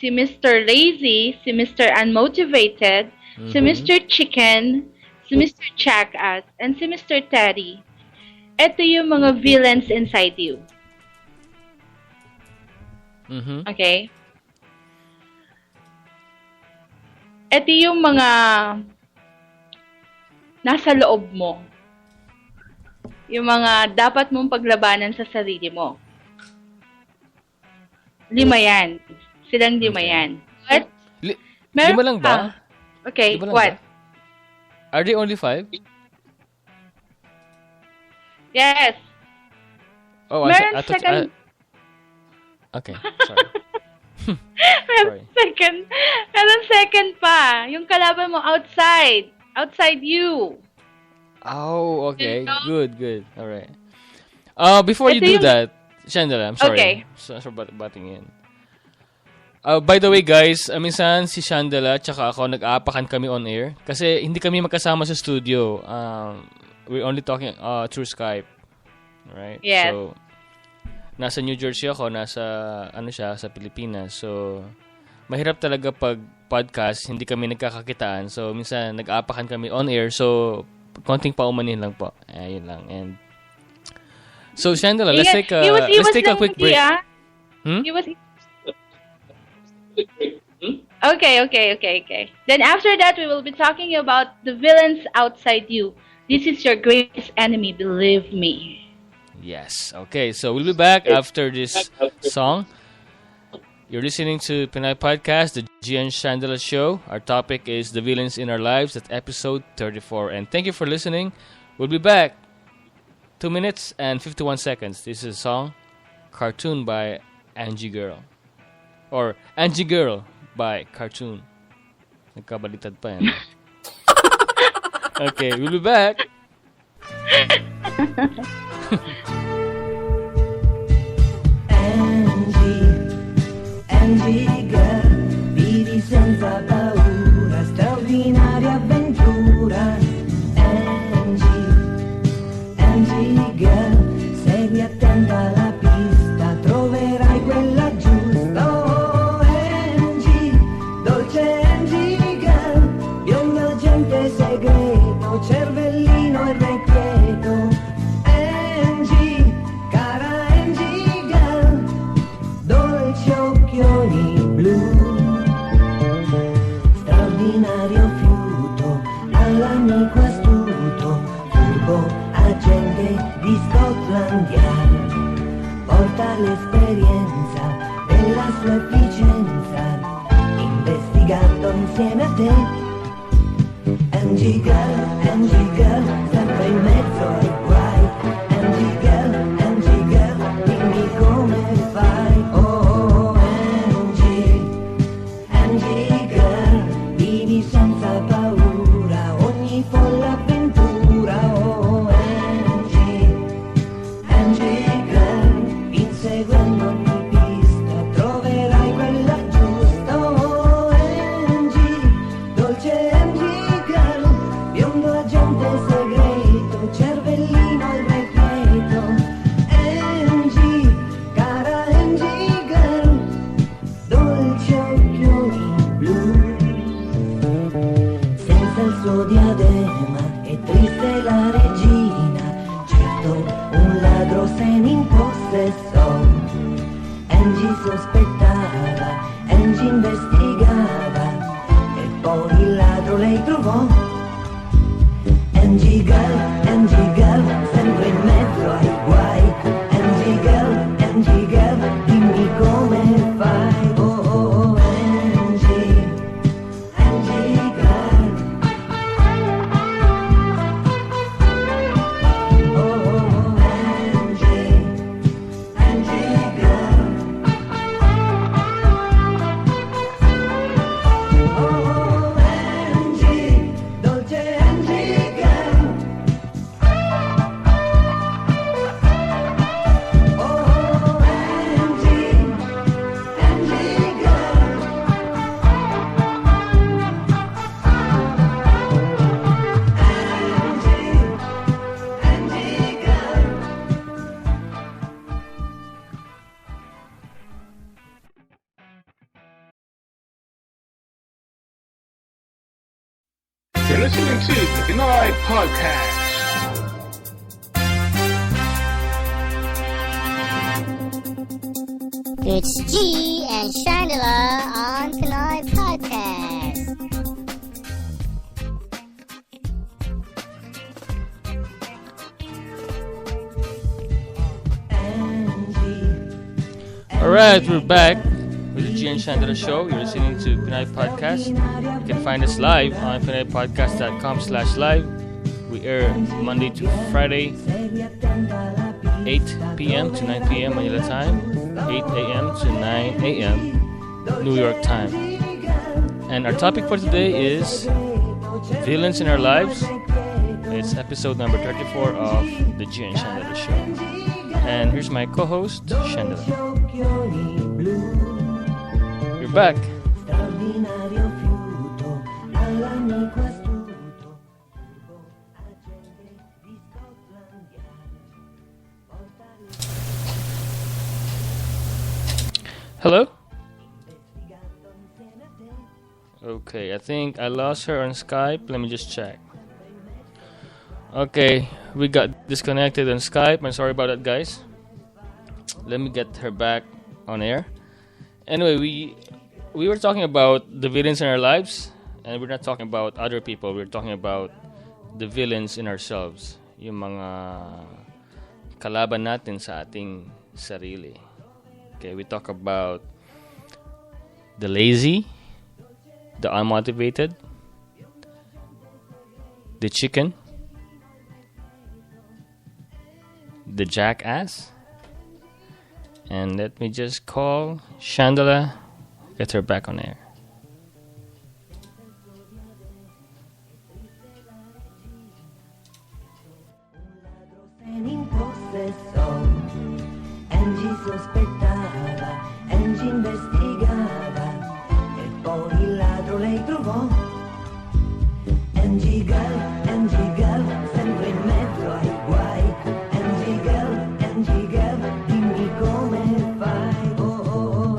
Mr. Lazy, si Mr. Unmotivated, si Mr. Chicken, si Mr. Jackass, and si Mr. Teddy. Ito yung mga villains inside you. Okay? Ito yung mga nasa loob mo. Yung mga dapat mong paglabanan sa sarili mo. 5 yan. Silang 5 yan. What? Lima lang ba? Okay, Lima lang what? ba? Are they only 5? Yes. Oh, Meron second... Okay, sorry. Meron second pa. Yung kalaban mo outside. Outside you. Oh, okay. You know? Good. All right. Before you do that, Chandela, I'm sorry. Okay. So batting in. By the way, guys, minsan si Chandela tsaka ako nag-aapakan kami on air kasi hindi kami magkasama sa studio. We're only talking through Skype. Right? Yes. So, nasa New Jersey ako, sa Pilipinas. So, mahirap talaga pag podcast, hindi kami nagkakakitaan. So, minsan nag-aapakan kami on air. So, konting paumanin lang po. Ayun lang. And so, Chandela, let's take a quick break. Okay. Then after that, we will be talking about the villains outside you. This is your greatest enemy, believe me. Yes. Okay, so we'll be back after this song. You're listening to Pinay Podcast, the Gian Chandela Show. Our topic is the villains in our lives. That's episode 34. And thank you for listening. We'll be back. 2 minutes and 51 seconds. This is a song, Cartoon by Angie Girl. Or Angie Girl by Cartoon. Nagkabalitad pa yan. Okay, we'll be back. Angie girl, vivi senza paura, straordinaria avventura. Angie girl, segui attenta la pista, troverai quella giusta. Oh, Angie, dolce Angie girl, biondo agente segreto, cervellino irrequieto. Angie, cara Angie girl, dolci occhioni blu, straordinario fiuto, all'amico astuto, furbo agente di Scotland Yard, porta l'esperienza della sua efficienza, investigato insieme a te. Angie girl, sempre in mezzo ai guai. Angie girl, dimmi come fai. Oh, Angie girl, vivi senza paura ogni folle avventura. Oh, Angie girl, inseguendo ogni pista, troverai quella giusta. Oh, Angie, dolce Angie girl, biondo agente segreto, cervellino irrequieto. Angie, cara Angie girl, dolci occhioni blu, senza il suo diadema è triste la regina, certo un ladro se ne impossessò. Angie sospettava, Angie investigava e poi il ladro lei trovò. Angie girl, sempre in mezzo ai guai. Angie girl, dimmi come fai. Oh, Angie girl. Oh, Angie girl. Oh, Angie, dolce Angie girl. Oh, Angie girl. Angie girl. You're listening to the Pinoy Podcast. It's G and Chandela on Pinoy Podcast. Alright, we're back with the Gian Chandela Show. You're listening to Pinay Podcast. You can find us live on pinaypodcast.com/live. We air Monday to Friday, 8 p.m. to 9 p.m. Manila time, 8 a.m. to 9 a.m. New York time. And our topic for today is villains in our lives. It's episode number 34 of the Gian Chandela Show. And here's my co-host, Chandela. You're back. Hello? Okay, I think I lost her on Skype. Let me just check. Okay, we got disconnected on Skype. I'm sorry about that, guys. Let me get her back on air. Anyway, we were talking about the villains in our lives, and we're not talking about other people. We're talking about the villains in ourselves, yung mga kalaban natin sa ating sarili. Okay, we talk about the lazy, the unmotivated, the chicken, the jackass, and let me just call Chandala, get her back on air. In possessò, Angie sospettava, Angie investigava e poi il ladro lei trovò. Angie girl, sempre in mezzo ai guai. Angie girl, dimmi come fai. Oh, oh, oh,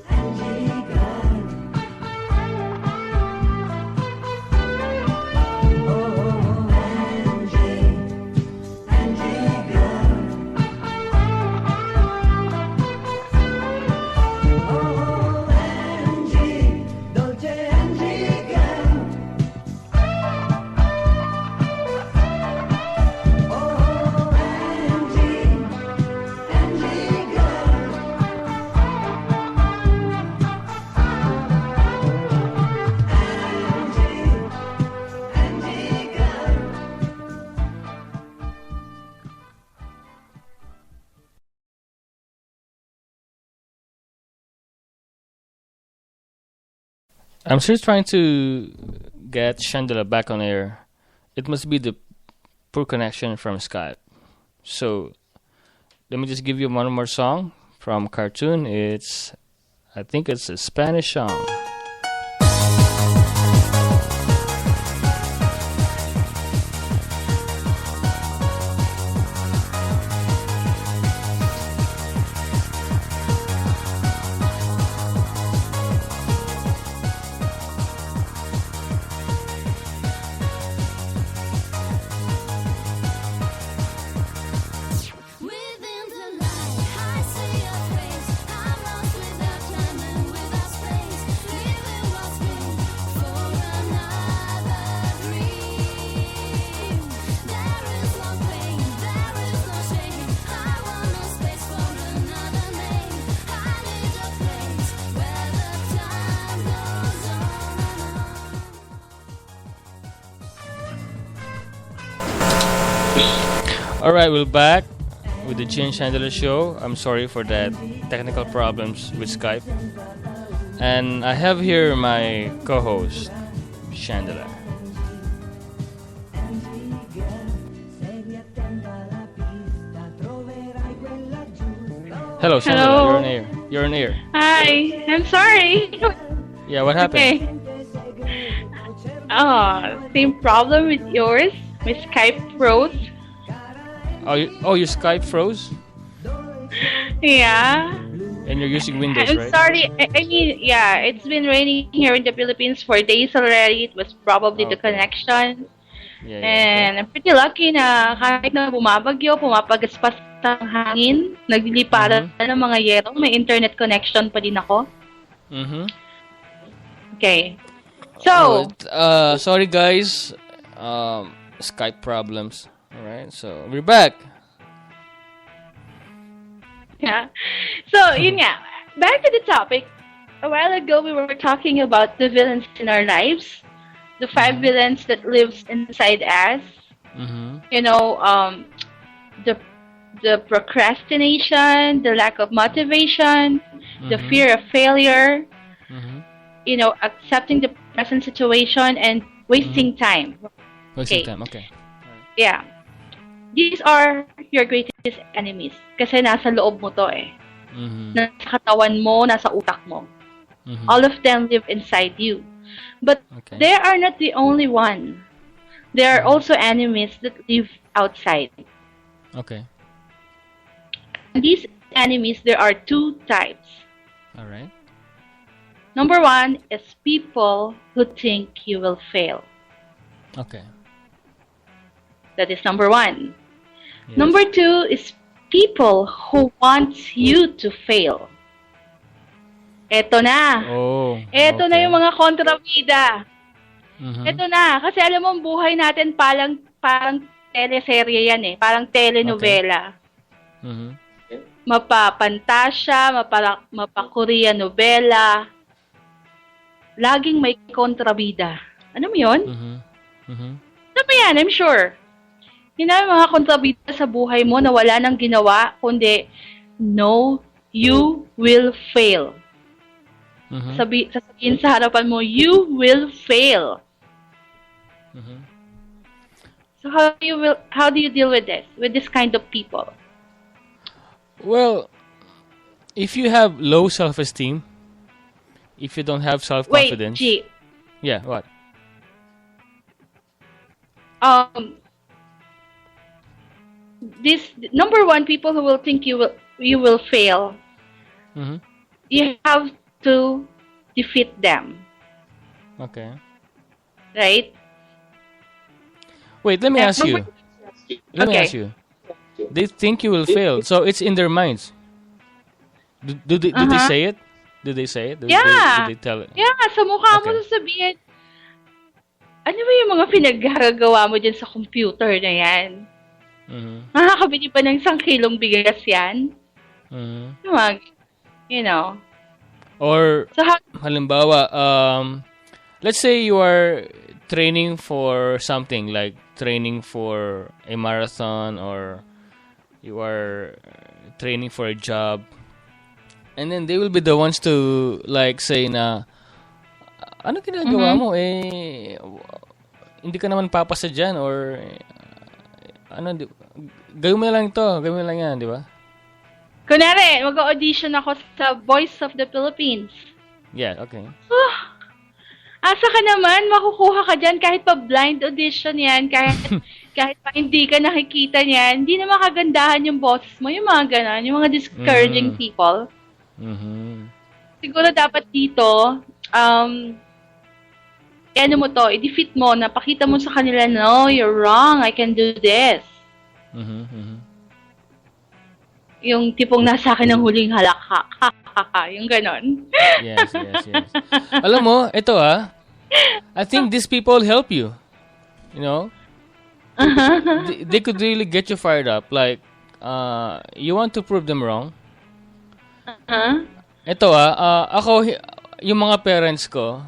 Angie girl. Oh, oh, oh, Angie girl. Oh, Angie, dolce Angie girl. Oh, Angie girl. Angie girl. I'm still trying to get Chandala back on air. It must be the poor connection from Skype. So let me just give you one more song from cartoon. I think it's a Spanish song. Within the light, I see your face. I'm lost without time and without space. Living lost me for another dream. There is no pain, there is no shame. I want no space for another name. I need a place where the time goes on. All right, we're back with the G and Chandala show. I'm sorry for that technical problems with Skype. And I have here my co-host, Chandala. Hello, Chandala. Hello. You're on air. You're on air. Hi, I'm sorry. Yeah, what happened? Okay. Same problem with yours. My Skype froze. Oh, your Skype froze, Yeah. and you're using Windows, I'm right? sorry. I mean, yeah, it's been raining here in the Philippines for days already. It was probably the Okay. connection. Yeah. And I'm pretty lucky na kahit na bumabagyo, pumapagaspas ng hangin, nagliliparan ng mga yero, may internet connection pa din ako. Mm-hmm. Okay. So, Sorry guys, Skype problems. All right, so we're back. yeah. So, yun nga. Back to the topic. A while ago, we were talking about the villains in our lives. The 5 villains that lives inside us. Mm-hmm. You know, the procrastination, the lack of motivation, the fear of failure, Mm-hmm. you know, accepting the present situation and wasting time. Wasting Okay. time. Okay. Yeah. These are your greatest enemies. Kasi nasa loob mo to eh. Mm-hmm. Nasa katawan mo, nasa utak mo. Mm-hmm. All of them live inside you. But Okay. they are not the only one. There are also enemies that live outside. Okay. And these enemies, there are 2 types. All right. Number 1 is people who think you will fail. Okay. That is number 1. Yes. Number 2 is people who want you to fail. Eto na. Oh. Eto na okay. yung mga kontrabida. Ito na, kasi alam mo, ang buhay natin parang teleserye yan eh. Parang telenovela. Mhm. Mapapantasya, mapa-Korean novela. Laging may kontrabida. Ano mo yun? Mhm. Mhm. Ano ba yan? I'm sure. Yun na yung mga kontrabida sa buhay mo na wala nang ginawa, kundi, no, you will fail. Mhm. Sasabihin sa harapan mo, you will fail. Mhm. So how do you deal with this kind of people? Well, if you have low self-esteem, if you don't have Wait, self-confidence, G. yeah, what? This number one, people who will think you will fail. Mhm. You have to defeat them, Okay. right? Wait, let me ask you. Let me Okay. ask you. They think you will fail, so it's in their minds. Do they say it? Do they say it? Do Yeah. they tell it? Yeah, sa mukha mo Okay. sasabihin, ano ba yung mga pinaggagawa mo dyan sa computer na yan? Mhm. Makakabili pa ng 1 kilong bigas yan? Mhm. You know. Or So, halimbawa, let's say you are training for something like training for a marathon, or you are training for a job, and then they will be the ones to like say na, ano ginagawa mo hindi ka naman papasa dyan, or gawin mo lang yan, di ba? kunwari, mag-audition ako sa Voice of the Philippines. Yeah, okay. Asa ka naman, makukuha ka dyan kahit pa blind audition yan, kahit pa hindi ka nakikita niyan, hindi na makagandahan yung boses mo, yung mga ganon, yung mga discouraging people. Mhm. Siguro dapat dito, ano mo to, i-defeat mo, napakita mo sa kanila, no, you're wrong, I can do this. Mhm. Mhm. Yung tipong nasa akin ng huling halakhak, yung ganon. Yes. Alam mo, ito I think these people help you. You know? They could really get you fired up. Like, you want to prove them wrong. Ito ako, yung mga parents ko,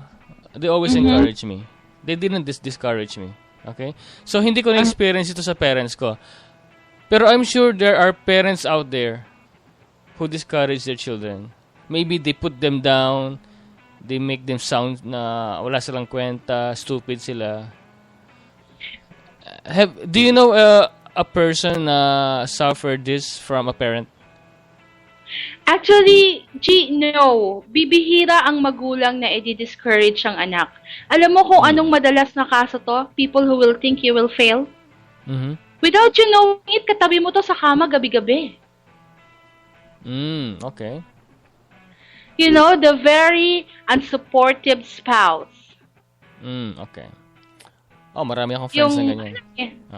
they always encourage me. They didn't discourage me. Okay? So, hindi ko na-experience ito sa parents ko. Pero I'm sure there are parents out there who discourage their children. Maybe they put them down, they make them sound na wala silang kwenta, stupid sila. Do you know a person na suffered this from a parent? Actually, no. Bibihira ang magulang na i-discourage ang anak. Alam mo kung anong madalas na kaso to? People who will think you will fail? Mhm. Without you knowing it, katabi mo to sa kama gabi-gabi. Okay. You know, the very unsupportive spouse. Okay. Oh, marami akong friends na ganyan.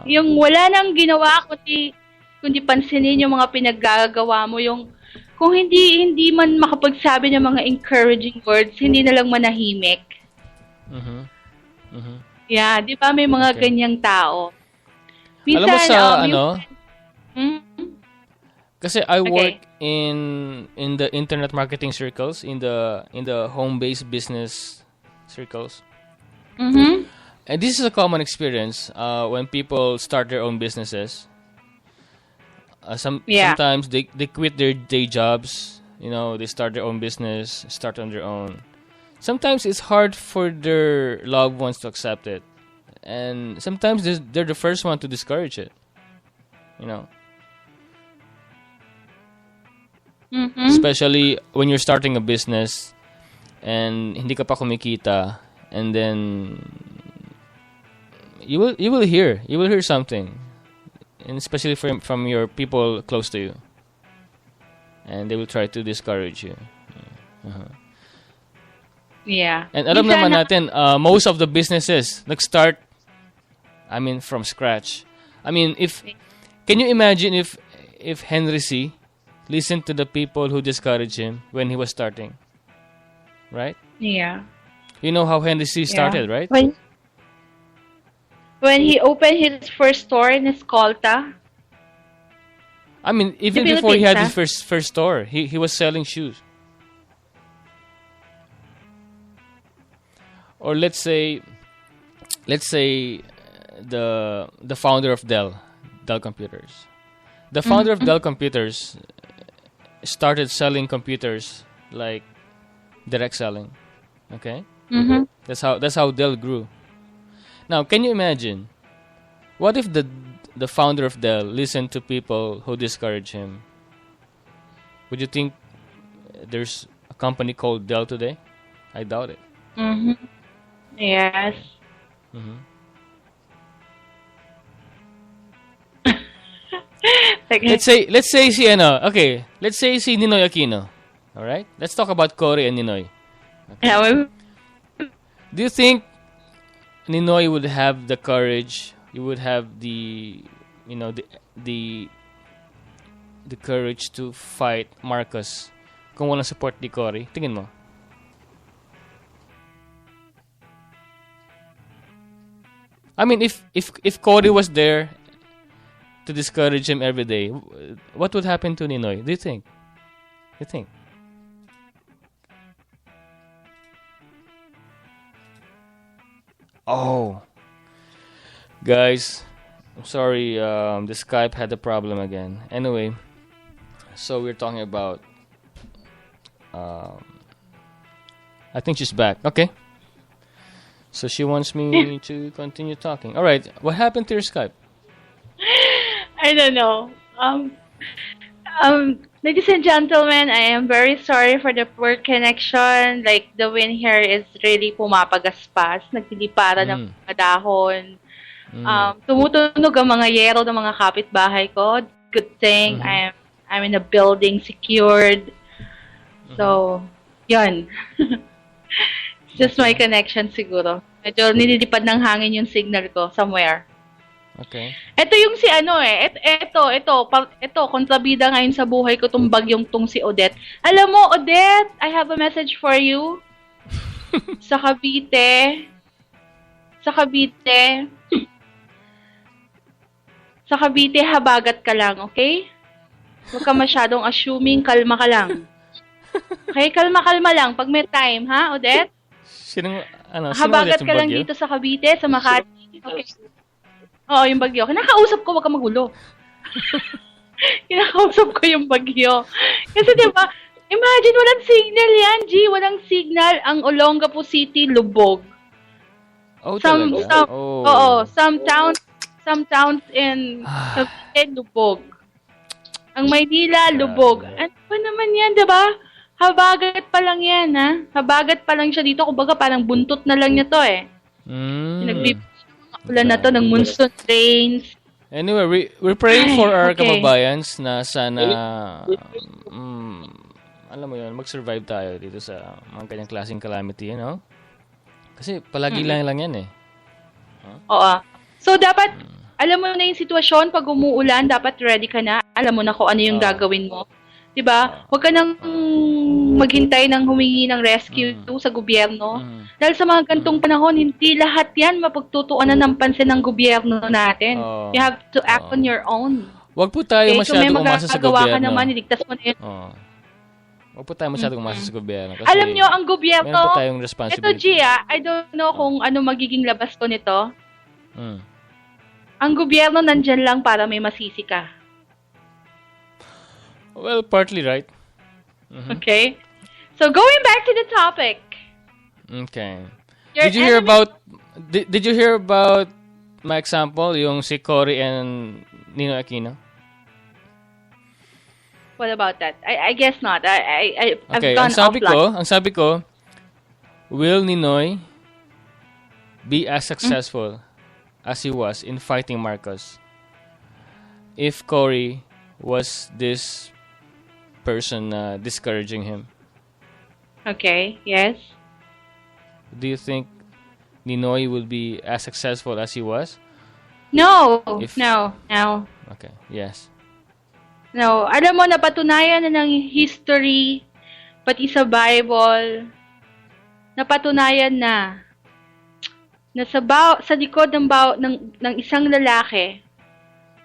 Yung wala nang ginawa kundi pansinin yung mga pinaggagawa mo, yung kung hindi man makapagsabi ng mga encouraging words, hindi na lang manahimik. Mhm. Mhm. Yeah, di ba may mga ganyang tao? Alam mo sa kasi I Okay. work in the internet marketing circles, in the home-based business circles. Mhm. And this is a common experience when people start their own businesses. Sometimes they quit their day jobs, you know, they start their own business, start on their own. Sometimes it's hard for their loved ones to accept it. And sometimes they're the first one to discourage it. You know? Mhm. Especially when you're starting a business and hindi ka pa kumikita, and then you will hear something, and especially from your people close to you, and they will try to discourage you. Yeah. And alam Minsan naman natin, most of the businesses nag-start, from scratch. Can you imagine if Henry C. listened to the people who discouraged him when he was starting? Right? Yeah. You know how Henry C. started, right? When he opened his first store in Escolta. I mean, even The before he had his Philippines, first store, he was selling shoes. Or let's say the founder of Dell Computers. The founder of Dell Computers started selling computers like direct selling. Okay? Mm-hmm. That's how Dell grew. Now, can you imagine? What if the founder of Dell listened to people who discourage him? Would you think there's a company called Dell today? I doubt it. Mm-hmm. Yes. Mhm. Like, Let's say si okay, let's say si Ninoy Aquino. All right? Let's talk about Cory and Ninoy. yeah, Do you think Ninoy would have the courage? You would have the the courage to fight Marcos kung walang support ni Cory? Tingin mo? I mean, if Cory was there to discourage him every day, what would happen to Ninoy? Do you think? You think? Oh, guys, I'm sorry. The Skype had a problem again. Anyway, so we're talking about. I think she's back. Okay. So she wants me to continue talking. All right. What happened to your Skype? I don't know. Ladies and gentlemen, I am very sorry for the poor connection. Like, the wind here is really pumapagaspas. Nagliliparan ng mga dahon. Tumutunog ang mga yero ng mga kapitbahay ko. Good thing I'm in a building secured. So, yun. It's just my connection siguro. Medyo nililipad ng hangin yung signal ko somewhere. Okay. Ito yung si ito, kontrabida ngayon sa buhay ko tong bagyong tong si Odette. Alam mo, Odette, I have a message for you. Sa Cavite, habagat ka lang, okay? Huwag ka masyadong assuming, kalma ka lang. Okay, kalma lang pag may time, ha, Odette? Sino Habagat ulit yung ka lang bagyo? dito sa Cavite, sa Makati. Okay. Oo, yung bagyo. Kinakausap ko, wag ka magulo. Kinakausap ko yung bagyo. Kasi diba, imagine, walang signal yan, G. Walang signal. Ang Olongapo City, lubog. Oh, talaga? Some towns in Cavite, lubog. Ang Maynila, lubog. Ano ba naman yan, diba? Habagat pa lang yan, ha? Habagat pa lang siya dito. Kumbaga, parang buntot na lang niya to, eh. Ulan na to ng monsoon rains. Anyway, we're praying for our kababayans na sana alam mo yun, mag-survive tayo dito sa mga kanyang klaseng calamity, you know? Kasi palagi lang yan eh. Oo. So, dapat, alam mo na yung sitwasyon, pag umuulan, dapat ready ka na. Alam mo na kung ano yung gagawin mo. Diba? Huwag ka nang maghintay ng humingi ng rescue sa gobyerno. Dahil sa mga gantong panahon, hindi lahat yan mapagtutuunan ng pansin ng gobyerno natin. You have to act on your own. Huwag po tayo masyadong umasa sa magagawa gobyerno. ka naman, iligtas mo na yun. Huwag po tayo masyadong umasa sa gobyerno. Kasi alam nyo, ang gobyerno, meron po tayong ito responsibility. Gia, I don't know kung ano magiging labas ko nito. Ang gobyerno nandyan lang para may masisi ka. Well, partly right. Okay? So, going back to the topic. Okay. Your Did you hear about did you hear about my example, yung si Cory and Nino Aquino? What about that? I guess not. I've Okay, gone offline. ang sabi ko, will Ninoy be as successful as he was in fighting Marcos if Cory was this person discouraging him? Okay, yes. Do you think Ninoy will be as successful as he was? No, If- no. Okay, yes. No, alam mo, napatunayan na ng history, pati sa Bible, napatunayan na na sa likod ng isang lalaki,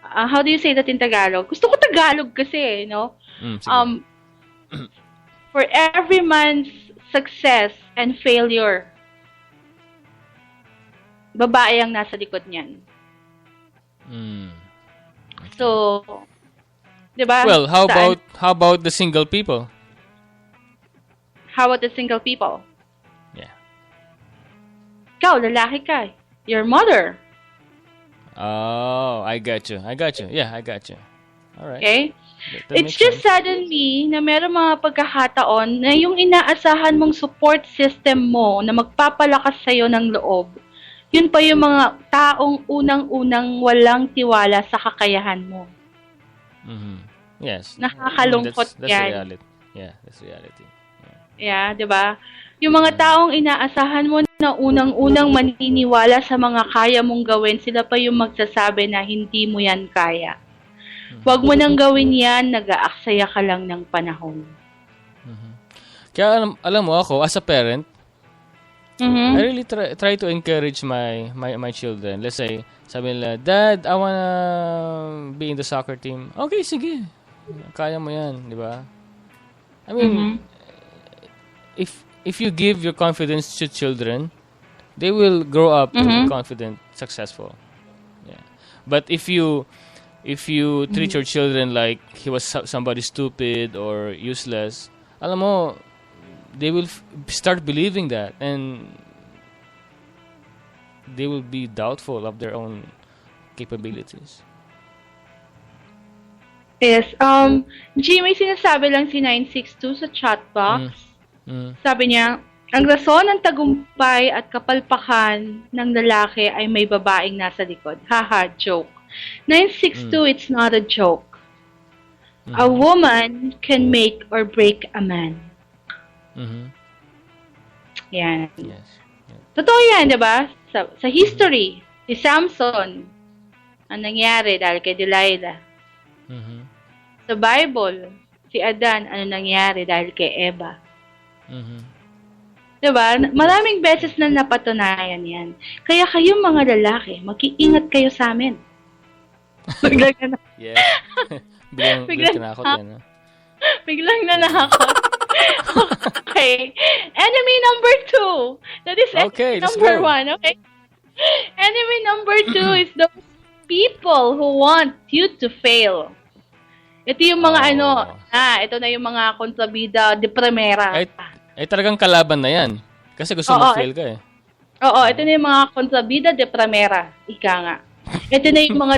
how do you say that in Tagalog? Gusto ko Tagalog kasi, no? Sige. For every man's success and failure, babae ang nasa likod niyan. So, 'di ba? Well, how about the single people? How about the single people? Yeah. Ikaw, lalaki ka. Your mother. Oh, I got you. Yeah, I got you. All right. Okay? That It's makes just sense. suddenly na meron mga pagkakataon na yung inaasahan mong support system mo na magpapalakas sa'yo ng loob, yun pa yung mga taong unang-unang walang tiwala sa kakayahan mo. Yes. Nakakalungkot that's yan. reality. Yeah, that's reality. Yeah, 'di ba? Yung mga taong inaasahan mo na unang-unang maniniwala sa mga kaya mong gawin, sila pa yung magsasabi na hindi mo yan kaya. Huwag mo nang gawin yan, nag-aaksaya ka lang ng panahon. Kaya alam mo ako, as a parent, Mhm. I really try to encourage my children. Let's say, sabi nila, Dad, I wanna be in the soccer team. Okay, sige. Kaya mo yan, di ba? I mean, if you give your confidence to children, they will grow up to be confident, successful. Yeah. But if you treat your children like he was somebody stupid or useless, alam mo, they will start believing that, and they will be doubtful of their own capabilities. Yes. G, may sinasabi lang si 962 sa chat box. Sabi niya, ang rason ng tagumpay at kapalpakan ng lalaki ay may babaeng nasa likod. Haha, joke. 962, it's not a joke. A woman can make or break a man. Yan. Yes. Totoo yan, di ba? Sa history, si Samson, ang nangyari dahil kay Delilah. Sa Bible, si Adan, ano nangyari dahil kay Eva. Diba? Maraming beses na napatunayan yan. Kaya kayong mga lalaki, mag-iingat kayo sa amin. Biglang na Yes. Biglang tinakot yan. No? Biglang nanakot. Okay. Enemy number 2. That is Okay, enemy let's number go. 1. Okay. Enemy number 2 is those people who want you to fail. Ito yung mga ito na yung mga kontrabida de primera. Ay talagang kalaban na yan. Kasi gusto mo fail ka eh. Oo, ito na yung mga kontrabida de primera. Ika nga. Ito na yung mga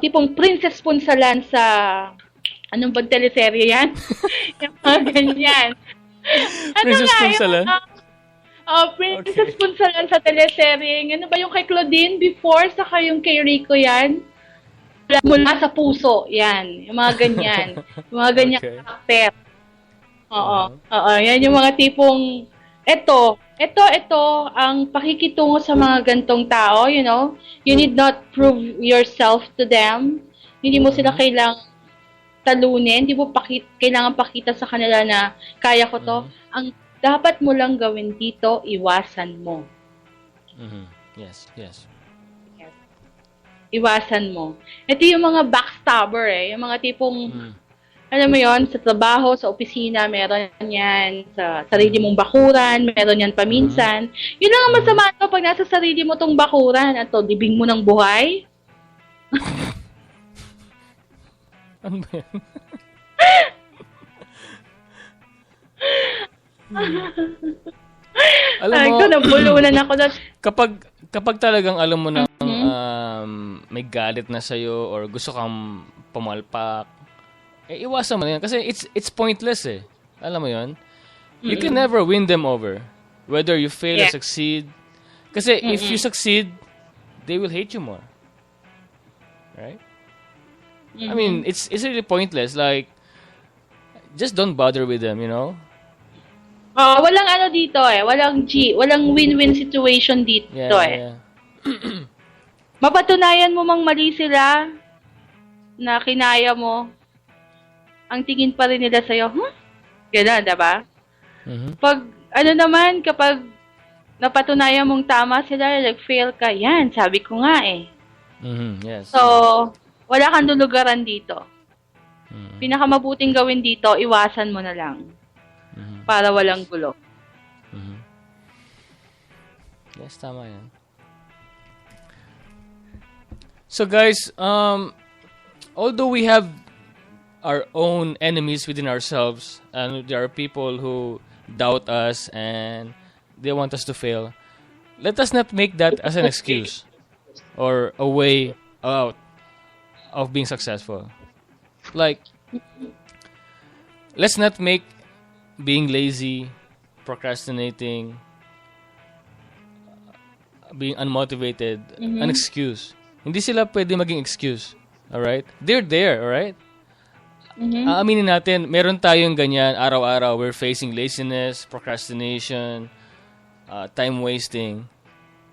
tipong Princess Punsalan sa anong bang teleserye yan? Yung mga ganyan. Princess Punsalan? Princess Punsalan sa teleserye. Ano ba yung kay Claudine before, saka yung kay Rico yan? Mula sa puso, yan. Yung mga ganyan. Yung mga ganyan karakter. Oo. Yan yung mga tipong, ito, ang pakikitungo sa mga gantong tao, you know, you need not prove yourself to them. Hindi mo sila kailangang talunin, hindi mo kailangan pakita sa kanila na kaya ko to. Ang dapat mo lang gawin dito, iwasan mo. Yes. Iwasan mo. Ito yung mga backstabber eh. Yung mga tipong, alam mo yon, sa trabaho, sa opisina, meron yan. Sa sarili mong bakuran, meron yan paminsan. Yun lang ang masama to pag nasa sarili mo tong bakuran. Ato, libing mo ng buhay. Ano ba yan? Alam mo, Ito, nabulunan ako na. kapag talagang alam mo na may galit na sa'yo or gusto kang pumalpak, iwasan mo na yan. Kasi it's pointless eh. Alam mo yon? You can never win them over. Whether you fail or succeed. Kasi if you succeed, they will hate you more. Right? I mean, it's really pointless. Like, just don't bother with them, you know? Walang ano dito eh. Walang win-win situation dito eh. Mapatunayan mo mang mali sila na kinaya mo, ang tingin pa rin nila sa'yo, Gano'n, diba? Kapag napatunayan mong tama sila, nag-fail ka, yan, sabi ko nga eh. Yes. So, wala kang lulugaran dito. Mhm. Pinakamabuting gawin dito, iwasan mo na lang. Mhm. Para walang gulo. Mhm. Yes, tama yan. So guys, although we have our own enemies within ourselves, and there are people who doubt us and they want us to fail, let us not make that as an excuse or a way out of being successful. Like, let's not make being lazy, procrastinating, being unmotivated an excuse. Hindi sila pwede maging excuse. Alright? They're there, alright? Aaminin natin, meron tayong ganyan araw-araw. We're facing laziness, procrastination, time wasting.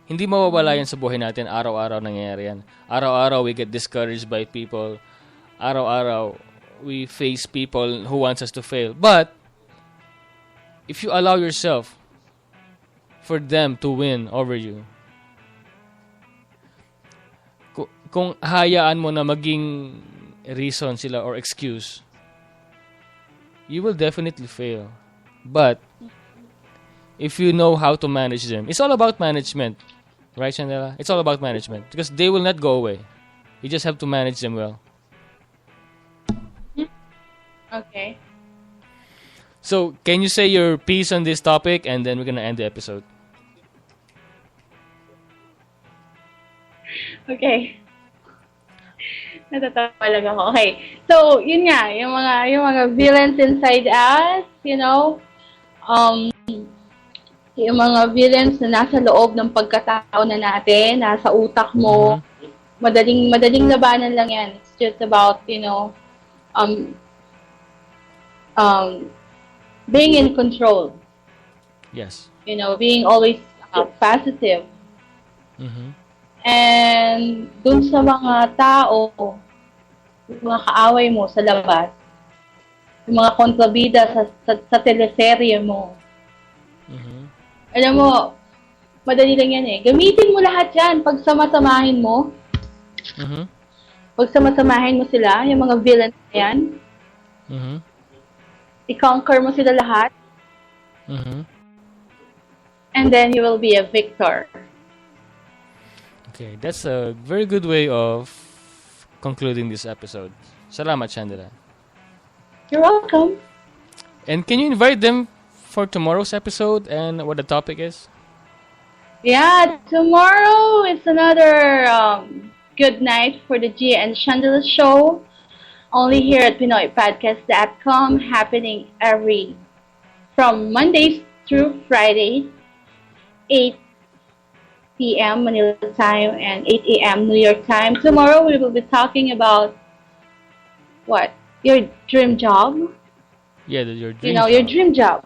Hindi mawawala yan sa buhay natin. Araw-araw nangyayari yan. Araw-araw we get discouraged by people. Araw-araw we face people who wants us to fail. But if you allow yourself for them to win over you, kung hayaan mo na maging reason sila or excuse, you will definitely fail. But if you know how to manage them, it's all about management, right, Chandela? It's all about management because they will not go away. You just have to manage them well. Okay. So, can you say your piece on this topic and then we're gonna end the episode? Okay. Natatawa lang ako. Okay. So, yun nga, yung mga villains inside us, yung mga villains na nasa loob ng pagkatao na natin, nasa utak mo, madaling labanan lang yan. It's just about, being in control. Yes. Being always positive. Mm-hmm. And dun sa mga tao, yung mga kaaway mo sa labas, yung mga kontrabida sa teleserye mo, alam mo, madali lang yan eh. Gamitin mo lahat yan pag samasamahin mo. Pag samasamahin mo sila, yung mga villains na yan, i-conquer mo sila lahat, and then you will be a victor. Okay, that's a very good way of concluding this episode. Salamat, Chandela. You're welcome. And can you invite them for tomorrow's episode and what the topic is? Yeah, tomorrow is another good night for the Gia and Chandela show. Only here at PinoyPodcast.com, happening from Mondays through Friday, 8 p.m. Manila time and 8 a.m. New York time. Tomorrow we will be talking about what? Your dream job? Yeah, your dream your dream job.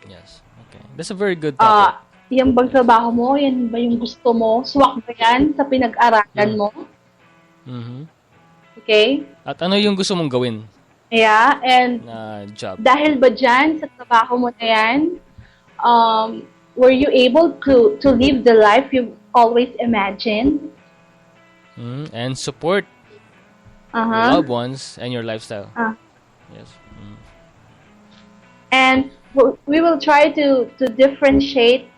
Yes. Okay. That's a very good topic. Yung bang trabaho mo, yan ba yung gusto mo? Swak ba yan sa pinag-aralan mo? Okay? At ano yung gusto mong gawin Yeah, and na job? dahil ba dyan sa trabaho mo na yan, were you able to live the life you've always imagined? And support your loved ones and your lifestyle. Yes. And we will try to differentiate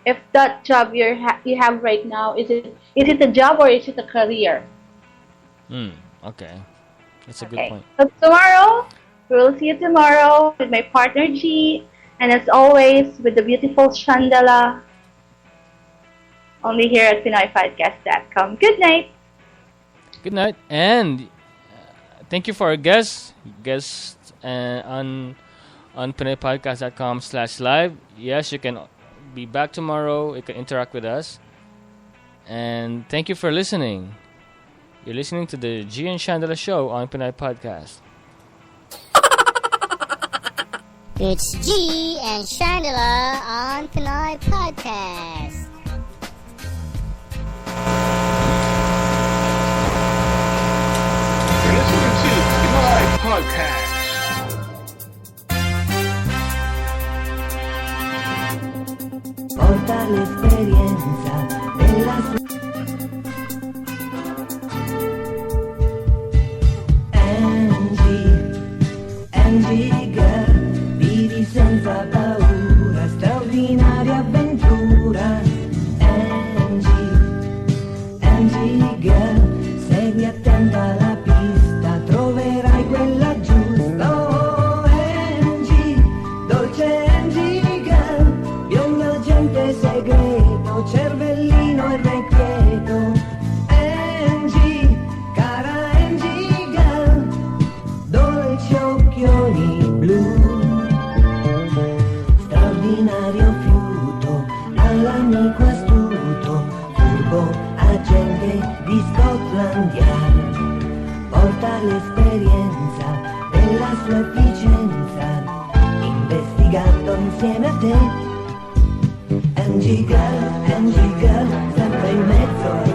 if that job you have right now, is it a job or is it a career? Okay. That's a good point. So tomorrow, we will see you tomorrow with my partner G, and as always, with the beautiful Chandela, only here at PinoyPodcast.com. Good night. Good night. And thank you for our guest on PinoyPodcast.com/live. Yes, you can be back tomorrow. You can interact with us. And thank you for listening. You're listening to the G and Chandela Show on Pinoy Podcast. It's G and Chandela on Pinoy Podcast. You're listening to Pinoy Podcast. Portale girl, segui attenta la pista, troverai quella giusta. Oh, Angie, dolce Angie girl, biondo agente segreto, cervellino irrequieto. Angie, cara Angie girl, dolci occhioni blu, straordinario fiuto, all'amico astuto, furbo agente di Scotland Yard, porta l'esperienza della sua efficienza, investigando insieme a te. Angie girl, sempre in mezzo